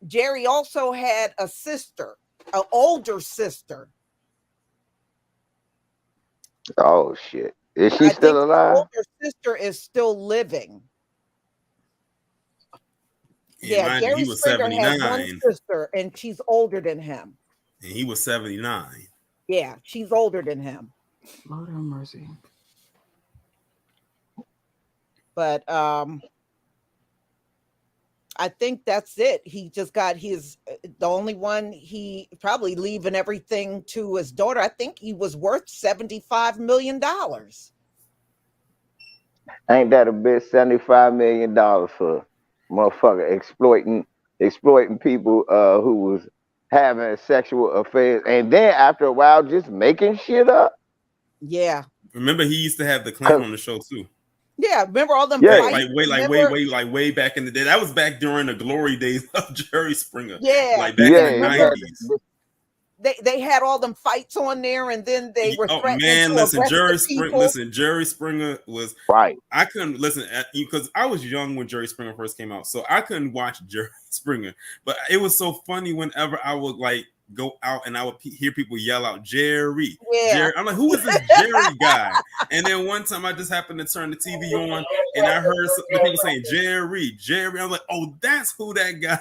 Jerry also had a sister, an older sister. Oh shit. Is she I think still his alive? older sister is still living. And Yeah, mind you, he Jerry was Springer has one 79 sister, and she's older than him. and he was 79. Yeah, she's older than him. Lord have mercy. But I think that's it. He just got his the only one he probably leaving everything to his daughter. I think he was worth $75 million. Ain't that a bit? $75 million for motherfucker exploiting people who was having sexual affairs, and then after a while just making shit up. Yeah. Remember, he used to have the clown 'Cause- on the show too. Yeah, remember all them Yeah. fights? Way back in the day. That was back during the glory days of Jerry Springer. Yeah. Like back in the Remember 90s. they had all them fights on there, and then they were Oh threatening man, to listen, arrest people. Jerry Springer was right. I couldn't listen because I was young when Jerry Springer first came out, so I couldn't watch Jerry Springer. But it was so funny whenever I would like go out and I would hear people yell out Jerry, Yeah. Jerry. I'm like, who is this Jerry guy? And then one time I just happened to turn the TV on and I heard the people saying Jerry. I was like, oh, that's who that guy.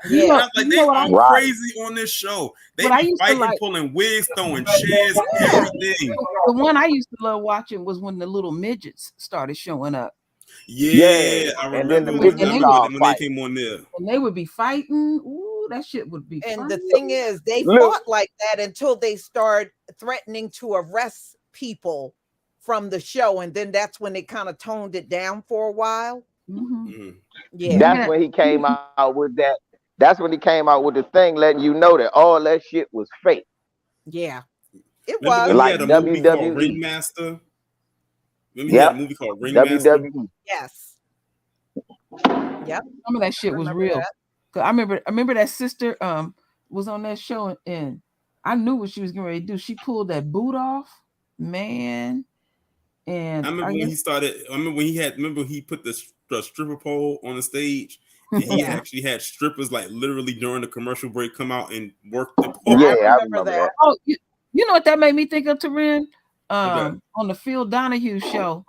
Yeah. And I was like, they are Right. crazy on this show. They But I be used to fighting, like- pulling wigs, throwing chairs, everything. The one I used to love watching was when the little midgets started showing up. Yeah, I and then remember the when midgets when all they fight. came on there. And they would be fighting. Ooh, that shit would be And fun. the thing is, they Look. fought like that until they start threatening to arrest people from the show, and then that's when they kind of toned it down for a while. Mhm. Mhm. Yeah. That's when he came out with that. That's when he came out with the thing letting you know that all that shit was fake. Yeah. It Remember was. when Like he had a movie called WWE. Ringmaster? Remember he had a movie called Ringmaster? WWE. Yes. Yep. Some of that shit was Remember real. that. 'Cause I remember that sister was on that show, and I knew what she was getting ready to do. She pulled that boot off, man. And I remember when he started. I remember when he put the stripper pole on the stage, and he Yeah. actually had strippers like literally during the commercial break come out and work the pole. Yeah, I I remember remember that. that. oh, you know what that made me think of, Taryn? Okay. On the Phil Donahue show.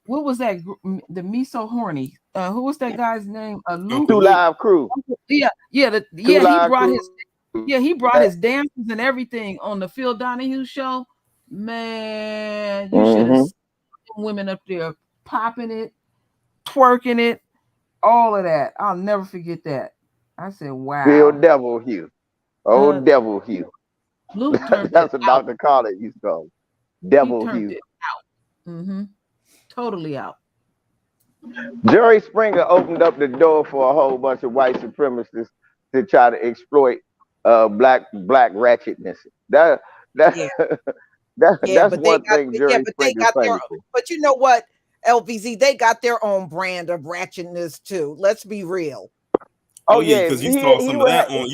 What was that? The Me So Horny. Who was that guy's name? Luke. Two Live Crew. Yeah. He Live brought Crew. he brought his dances and everything on the Phil Donahue show. Man, you should have seen women up there popping it, twerking it, all of that. I'll never forget that. I said, wow. Bill Devil Hugh. Old Devil Hugh. Luke turned That's it what out. Dr. Carter used to call him. He Devil turned Hugh. it out. Mm-hmm. Totally out. Jerry Springer opened up the door for a whole bunch of white supremacists to try to exploit black ratchetness. That's Yeah. that's but one they got, thing Jerry but they Springer's got their, famous for. but you know what, LVZ, they got their own brand of ratchetness too. Let's be real. Oh yeah, because you saw he some of that on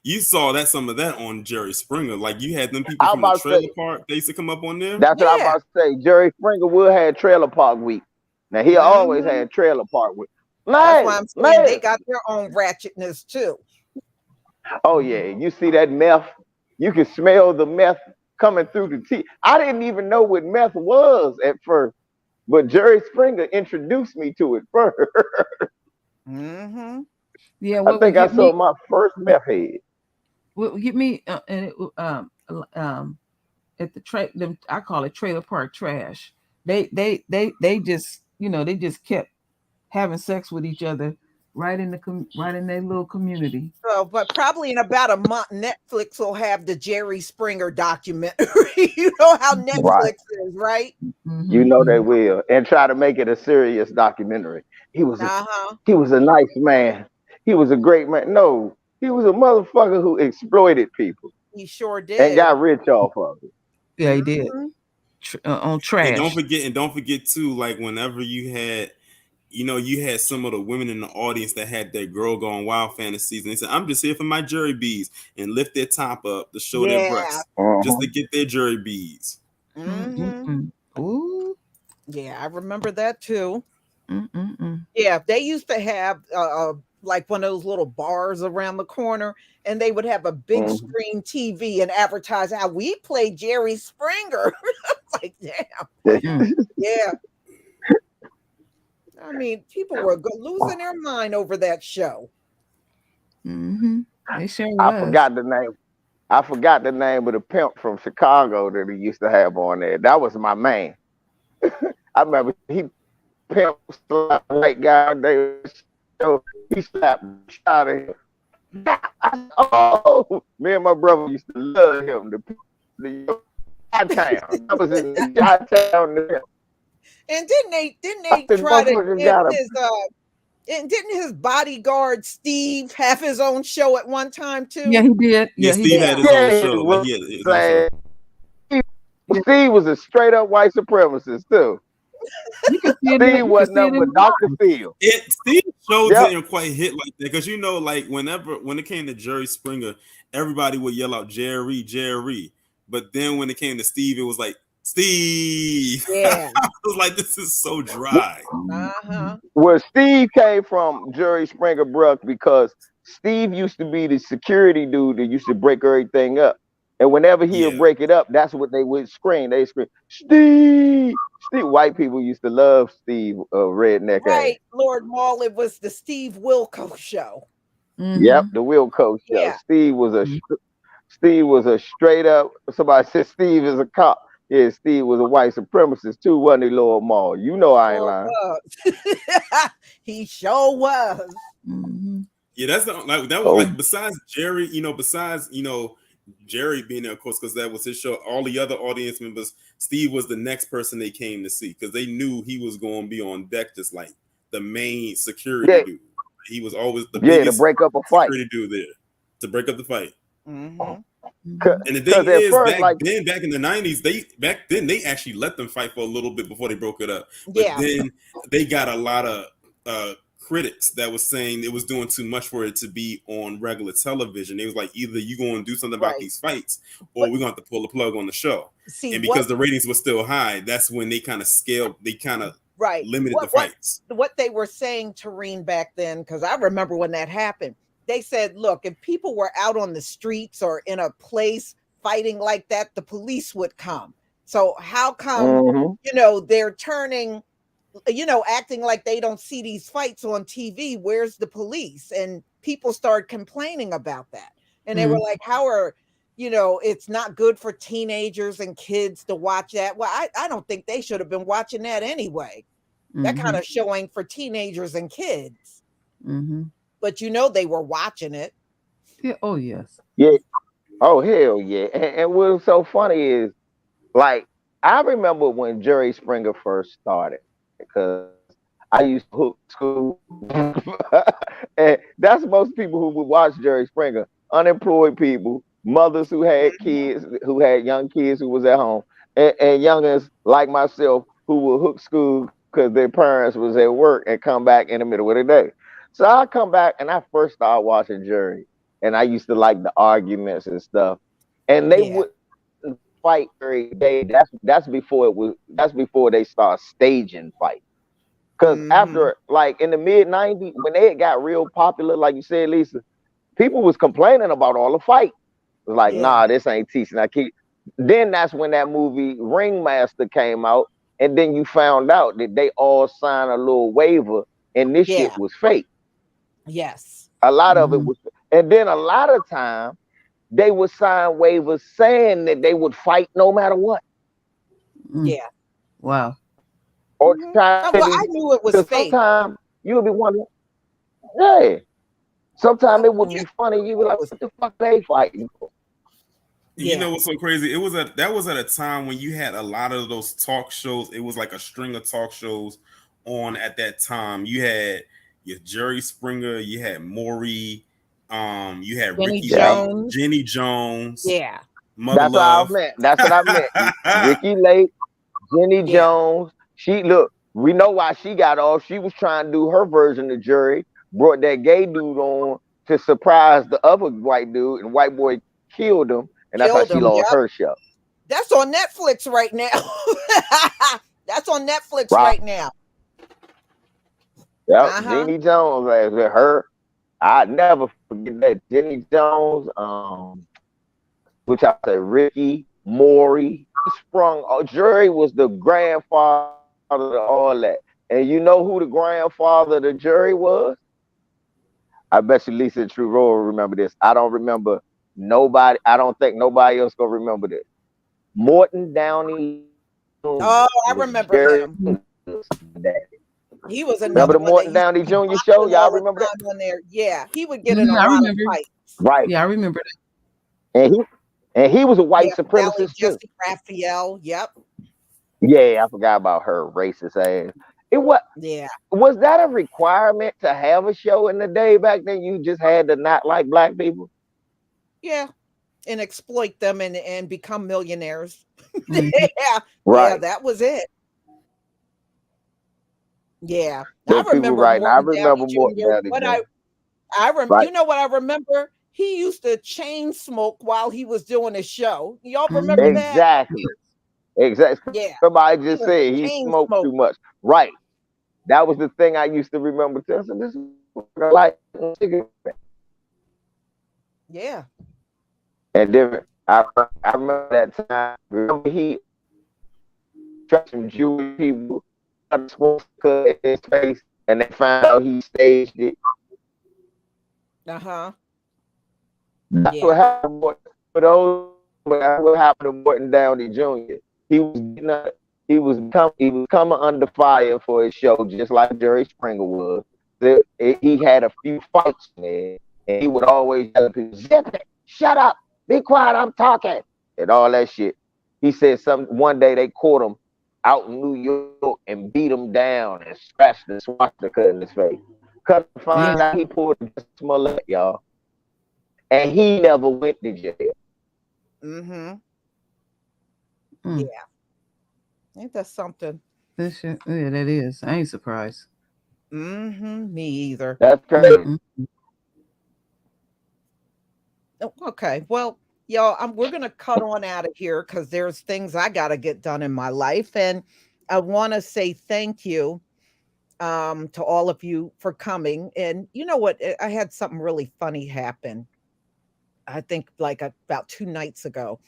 you saw that some of that on Jerry Springer. Like you had them people I'm from the about to trailer say- park. They used to come up on there. That's what I'm Yeah. about to say. Jerry Springer would have Trailer Park Week. Now he always had Trailer Park Week. That's why I'm saying they got their own ratchetness too. Oh yeah, you see that meth? You can smell the meth coming through the tea. I didn't even know what meth was at first, but Jerry Springer introduced me to it first. Mm-hmm. Yeah, I think I saw my first meth head. What get me at the I call it trailer park trash. They just they just kept having sex with each other right in their little community. So, but probably in about a month, Netflix will have the Jerry Springer documentary. You know how Netflix is, right? Mm-hmm. You know they will, and try to make it a serious documentary. He was a nice man. He was a great man. No, he was a motherfucker who exploited people. He sure did. And got rich off of it. Yeah, he did. On trash. And don't forget too, like whenever you had some of the women in the audience that had their girl gone wild fantasies, and they said, "I'm just here for my jury beads," and lift their top up to show their breasts, just to get their jury beads. Mm-hmm. Ooh. Yeah, I remember that too. Mm-mm-mm. Yeah, they used to have like one of those little bars around the corner, and they would have a big screen TV and advertise how we play Jerry Springer. Like, damn. Yeah. I mean, people were losing their mind over that show. They sure was. I forgot the name. I forgot the name of the pimp from Chicago that he used to have on there. That was my man. I remember he pimped a white guy. He slapped the shit out of him. Oh, me and my brother used to love him. The town. That was in the town. And didn't they try to get his and didn't his bodyguard Steve have his own show at one time too? Yeah, he did. Yeah, Steve had his own show. Steve was a straight up white supremacist too. Steve wasn't up with Dr. Phil. Steve show didn't quite hit like that because like when it came to Jerry Springer, everybody would yell out Jerry, Jerry. But then when it came to Steve, it was like Steve. Yeah. I was like, this is so dry. Well, Steve came from Jerry Springer Brook because Steve used to be the security dude that used to break everything up. And whenever he would break it up, that's what they would scream. They scream, Steve! Steve. White people used to love Steve Redneck. Right, Lord Maul, it was the Steve Wilco show. Yep, the Wilco show. Yeah. Steve was a straight up, somebody said Steve is a cop. Yeah, Steve was a white supremacist too, wasn't he, Lord Maul? You know I ain't lying. He sure was. Yeah, that's that was like besides Jerry, Jerry being there, of course, because that was his show. All the other audience members, Steve was the next person they came to see because they knew he was going to be on deck, just like the main security dude. He was always the biggest to break up a fight. Security dude there to break up the fight. Mm-hmm. And the thing is, back in the 90s, they actually let them fight for a little bit before they broke it up. But then they got a lot of critics that was saying it was doing too much for it to be on regular television. It was like, either you going to do something about these fights or we're going to have to pull the plug on the show. And because the ratings were still high, that's when they kind of limited the fights. What they were saying, Tareen, back then, because I remember when that happened, they said, look, if people were out on the streets or in a place fighting like that, the police would come. So how come, they're turning, acting like they don't see these fights on TV? Where's the police? And people started complaining about that. And they were like, it's not good for teenagers and kids to watch that. Well, I don't think they should have been watching that anyway. That kind of showing for teenagers and kids. But they were watching it. Yeah. Oh, yes. Yeah. Oh, hell yeah. And what's so funny is, like, I remember when Jerry Springer first started, because I used to hook school. And that's most people who would watch Jerry Springer. Unemployed people, mothers who had kids, who had young kids who was at home, and youngins like myself who would hook school because their parents was at work and come back in the middle of the day. So I come back and I first started watching Jerry, and I used to like the arguments and stuff. And they would fight every day. That's before they start staging fights. Because after, like, in the mid 90s, when they got real popular, like you said, Lisa, people was complaining about all the fights. It was like, nah, this ain't teaching. Then that's when that movie Ringmaster came out, and then you found out that they all signed a little waiver, and this shit was fake. Yes. A lot of it was, and then a lot of time they would sign waivers saying that they would fight no matter what. Yeah. Wow. Or I knew it was fake. Sometimes you would be wondering, sometimes it would be funny. You would like, what the fuck they fighting for? You know what's so crazy? That was at a time when you had a lot of those talk shows. It was like a string of talk shows on at that time. You had your Jerry Springer, you had Maury, you had Jenny Jones. Yeah. That's what I meant. Ricky Lake, Jenny Jones. We know why she got off. She was trying to do her version of Jerry, brought that gay dude on to surprise the other white dude, and white boy killed him, and that's how she lost her show. That's on Netflix right now. That's on Netflix right now. Yep, Jenny Jones, her, I never forget that Jenny Jones, which I say Ricky, Maury, he sprung. Jerry was the grandfather of all that. And you know who the grandfather of the jury was? I bet you Lisa and True Roll remember this. I don't remember nobody. I don't think nobody else gonna remember this. Morton Downey Oh, I was remember Jerry. him. He was Remember another the one that Morton used to Downey be Jr. show? bopping Y'all all the remember that? time on there. Yeah, he would get in a I lot of remember. fights. Right. Yeah, I remember that. And he was a white Yeah, Sally supremacist too. Jesse Raphael. Yep. Yeah, I forgot about her racist ass. It Yeah. was that a requirement to have a show in the day back then? You just had to not like black people. Yeah. And exploit them and become millionaires. Mhm. Yeah. Right. Yeah, that was it. Yeah. The I people remember writing. I Morton remember Downey Morton Jr. Downey What Jr. you know what I remember? He used to chain smoke while he was doing his show. Y'all remember that? Exactly. Yeah. Somebody He just was said a he chain smoked smoker. too much. Right. That was the thing I used to remember. This is like cigarette. Yeah. And then I remember that time. Remember he tried some Jewish people smoke in his face, and they found out he staged it. Uh-huh. That's Yeah. what happened for those. What happened to Morton Downey Jr. He was he was coming under fire for his show, just like Jerry Springer was. He had a few fights, man, and he would always tell people, "Zip it, shut up, be quiet, I'm talking," and all that shit. He said one day they caught him out in New York and beat him down and scratched the swastika in his face. Cause find out he pulled a Smollett, y'all, and he never went to jail. Mm-hmm. Mm. Yeah. Ain't that something? This shit, yeah, that is. I ain't surprised. Mm-hmm. Me either. That's crazy. Mm-mm. Okay. Well, y'all, we're gonna cut on out of here because there's things I gotta get done in my life. And I wanna say thank you to all of you for coming. And you know what? I had something really funny happen. I think like about 2 nights ago.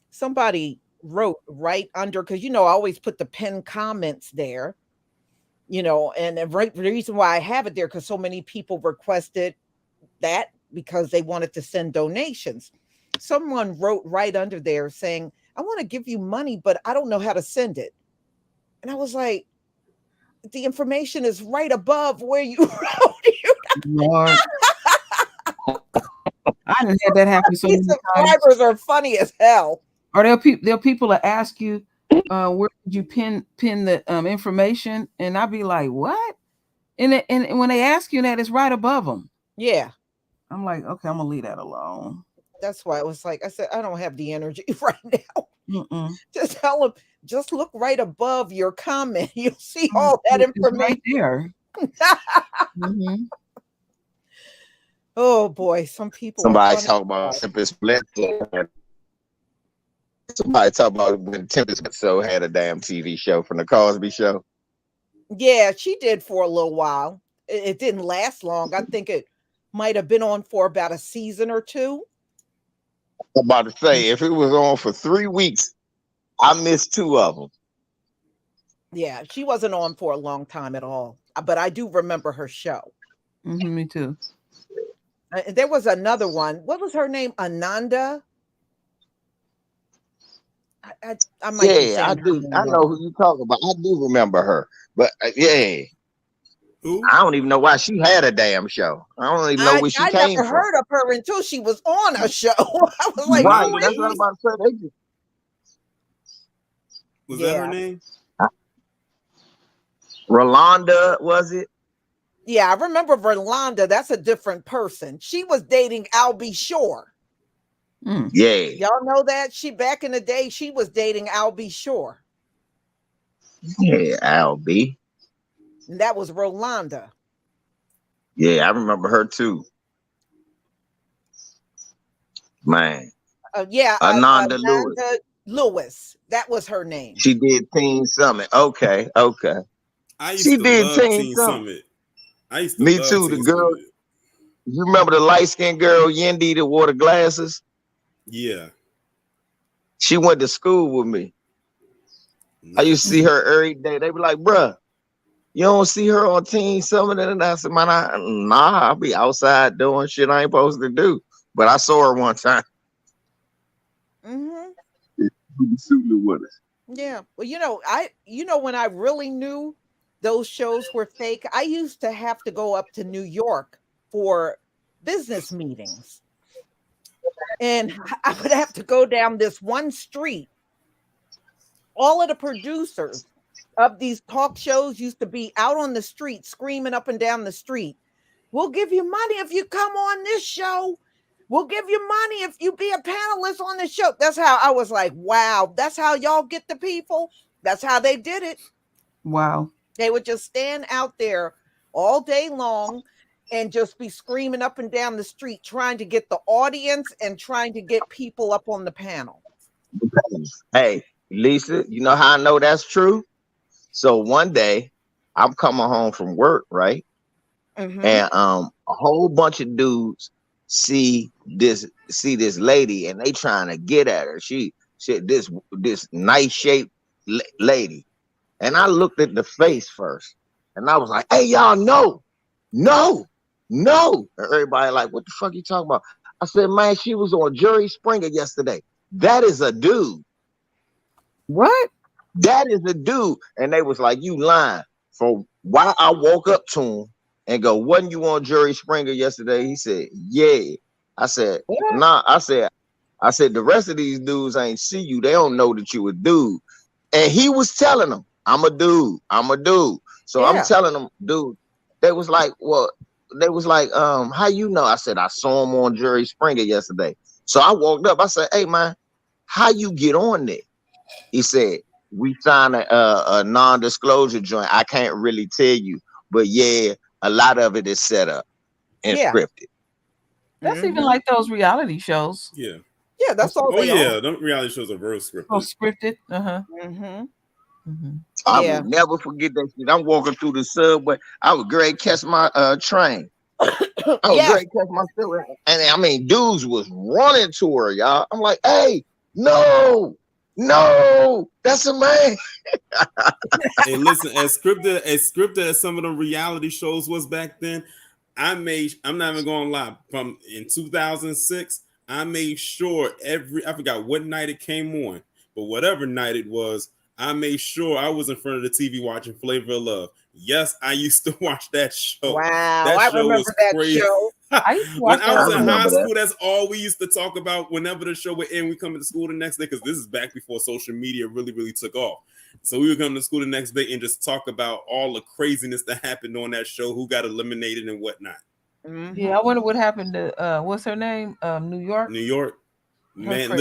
Somebody wrote right under because I always put the pinned comments there, and the reason why I have it there because so many people requested that because they wanted to send donations. Someone wrote right under there saying, I want to give you money, but I don't know how to send it. And I was like, the information is right above where you wrote it. Lord. I didn't have that happen so These many times. subscribers are funny as hell. Or there'll people that ask you, where did you pin the information? And I'll be like, what? And when they ask you that, it's right above them. Yeah. I'm like, okay, I'm gonna leave that alone. That's why it was like, I said, I don't have the energy right now. Mm-mm. Just tell them, just look right above your comment. You'll see all that information right there. Mm-hmm. Oh boy, some people. Somebody talk about Tempest Bledsoe. Somebody talk about when Tempest Bledsoe had a damn TV show from the Cosby Show. Yeah, she did for a little while. It didn't last long. I think it might have been on for about a season or two. I'm about to say, if it was on for 3 weeks, I missed 2 of them. Yeah, she wasn't on for a long time at all. But I do remember her show. Mm-hmm, me too. There was another one. What was her name? Ananda? I might be Yeah, I saying do. I know who you talking about. I do remember her. But yeah. Who? I don't even know why she had a damn show. I don't even know where she I came never from. heard of her until she was on a show. I was like, right, who that's is what I'm this? about to say. They just... Was that her name? Rolanda, was it? Yeah, I remember Verlanda. That's a different person. She was dating Albie Shore. Mm. Yeah. Y'all know that? She back in the day, she was dating Albie Shore. Yeah, Albie. And that was Rolanda. Yeah, I remember her too. Man. Ananda Lewis. Lewis. That was her name. She did Teen Summit. Okay. I used She to did love Teen Teen Summit. Summit. I used to Me love too. Teen The girl, Summit. You remember the light-skinned girl, Yendi, that wore the glasses? Yeah. She went to school with me. I used to see her every day. They be like, bruh, you don't see her on Teen Summit? And I said, man, I'll be outside doing shit I ain't supposed to do. But I saw her one time. Mm-hmm. With us. Yeah. Well, when I really knew those shows were fake, I used to have to go up to New York for business meetings. And I would have to go down this one street. All of the producers of these talk shows used to be out on the street screaming up and down the street. We'll give you money if you come on this show. We'll give you money if you be a panelist on the show. That's how I was like, wow, that's how y'all get the people. That's how they did it. Wow. They would just stand out there all day long and just be screaming up and down the street, trying to get the audience and trying to get people up on the panel. Hey, Lisa, you know how I know that's true? So one day I'm coming home from work, right? Mm-hmm. And a whole bunch of dudes see this lady and they trying to get at her. She this nice shaped lady. And I looked at the face first and I was like, hey, y'all, no. And everybody like, what the fuck you talking about? I said, man, she was on Jerry Springer yesterday. That is a dude. What? That is a dude. And they was like, you lying. For why I woke up to him and go, wasn't you on Jerry Springer yesterday? He said, yeah. I said, nah. I said, the rest of these dudes ain't see you. They don't know that you a dude. And he was telling them, I'm a dude. So I'm telling them, dude, they was like, how you know? I said, I saw him on Jerry Springer yesterday. So I walked up. I said, hey, man, how you get on there? He said, we signed a non-disclosure joint. I can't really tell you. But yeah, a lot of it is set up and scripted. That's even like those reality shows. Yeah. Yeah, that's all they are. Them reality shows are very scripted. Oh, scripted. Uh-huh. Mm-hmm. Mm-hmm. I will never forget that shit. I'm walking through the subway. I was great catch my train. I was great catch my subway. And I mean, dudes was running to her, y'all. I'm like, hey, no, that's a man. Hey, listen, as scripted as some of the reality shows was back then, I'm not even gonna lie, from in 2006, I made sure I forgot what night it came on, but whatever night it was, I made sure I was in front of the TV watching Flavor of Love. Yes, I used to watch that show. Wow, that show remember that crazy. show. When I was in high school, that's all we used to talk about. Whenever the show would end, we come to school the next day, because this is back before social media really, really took off. So we would come to school the next day and just talk about all the craziness that happened on that show, who got eliminated and whatnot. Mm-hmm. Yeah, I wonder what happened to what's her name? New York. Man,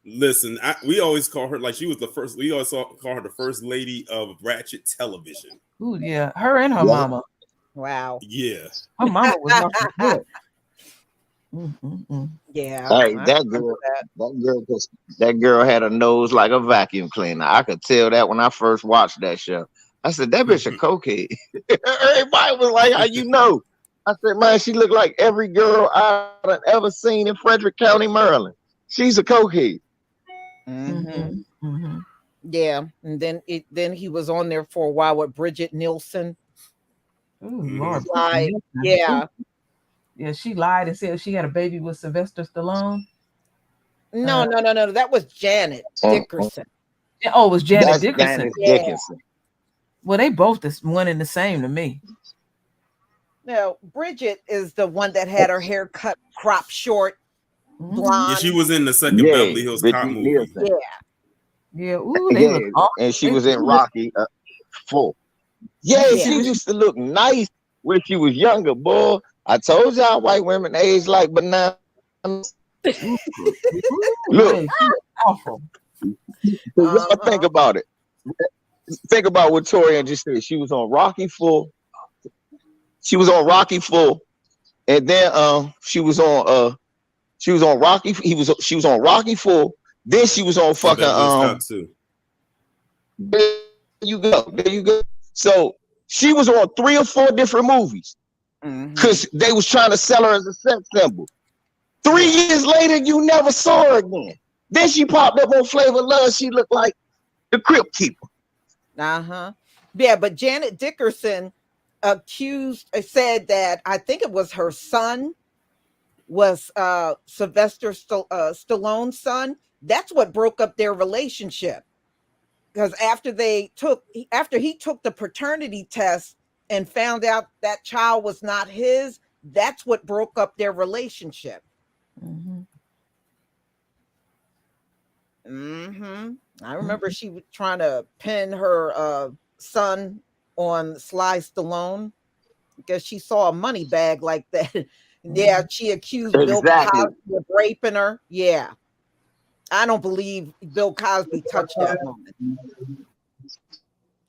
listen. We always call her like she was the first. We always call her the first lady of Ratchet Television. Ooh, yeah, her and her mama. Wow. Yeah, her mama was good. Yeah. Hey, that girl had a nose like a vacuum cleaner. I could tell that when I first watched that show. I said, that bitch a cokehead. Everybody was like, how you know? I said, man, she looked like every girl I've ever seen in Frederick County, Maryland. She's a cokehead. Mm-hmm. Mm-hmm. Yeah, and then he was on there for a while with Bridget Nielsen. Ooh, Lord. Yeah, she lied and said she had a baby with Sylvester Stallone. No, that was Janet Dickerson. Oh, it was Janet Dickerson. Janet Dickerson. Well, they both one and the same to me. No, Bridget is the one that had her hair cut crop short, blonde. Yeah, she was in the second Beverly Hills Cop movie. Nielsen. Yeah. Ooh, and she was in Rocky 4. Yeah, she used to look nice when she was younger, boy. I told y'all white women age like bananas. Look, awful. Think about it. Think about what Torian just said. She was on Rocky 4. She was on Rocky 4, and then she was on Rocky. She was on Rocky 4. Then she was on fucking There you go. So she was on 3 or 4 different movies. because they was trying to sell her as a sex symbol. 3 years later, you never saw her again. Then she popped up on Flavor Love. She looked like the Crypt Keeper. Yeah, but Janet Dickerson said that I think it was her son was Sylvester Stallone's son. That's what broke up their relationship. Because after he took the paternity test and found out that child was not his, that's what broke up their relationship. I remember she was trying to pin her son on Sly Stallone because she saw a money bag like that. Yeah, she accused Bill Cosby of raping her. Yeah. I don't believe Bill Cosby touched that woman.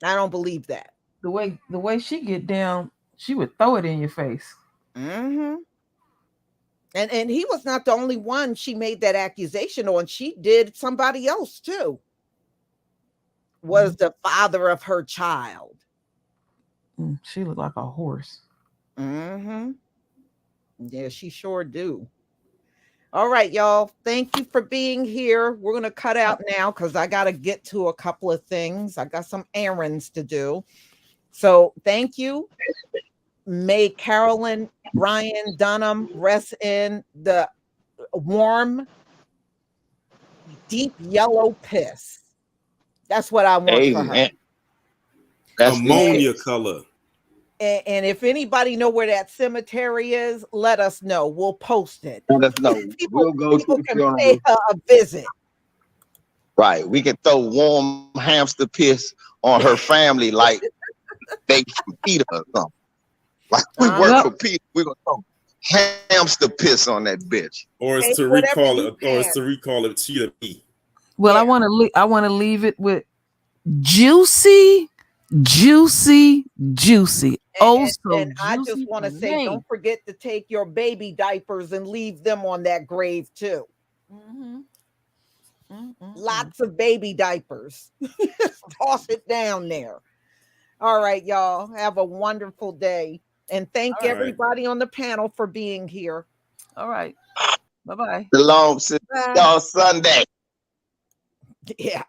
I don't believe that. The way she get down, she would throw it in your face. And he was not the only one she made that accusation on. She did somebody else too. Was the father of her child. She looked like a horse. Yeah, she sure do. All right, y'all. Thank you for being here. We're going to cut out now because I got to get to a couple of things. I got some errands to do. So thank you. May Carolyn Bryant Donham rest in the warm, deep yellow piss. That's what I want for her. That's ammonia color. And if anybody know where that cemetery is, let us know. We'll post it. Let us know. People can pay her a visit. Right. We can throw warm hamster piss on her family like they feed her or something. Like we work for Peter. We're gonna throw hamster piss on that bitch. Or it's to recall it cheetah meat. Well, I want to leave it with juicy. Oh, and I just want to say, don't forget to take your baby diapers and leave them on that grave too. Lots of baby diapers. Toss it down there. All right, y'all. Have a wonderful day. And thank everybody on the panel for being here. All right. Bye-bye. Shalom, y'all Sunday. Yeah.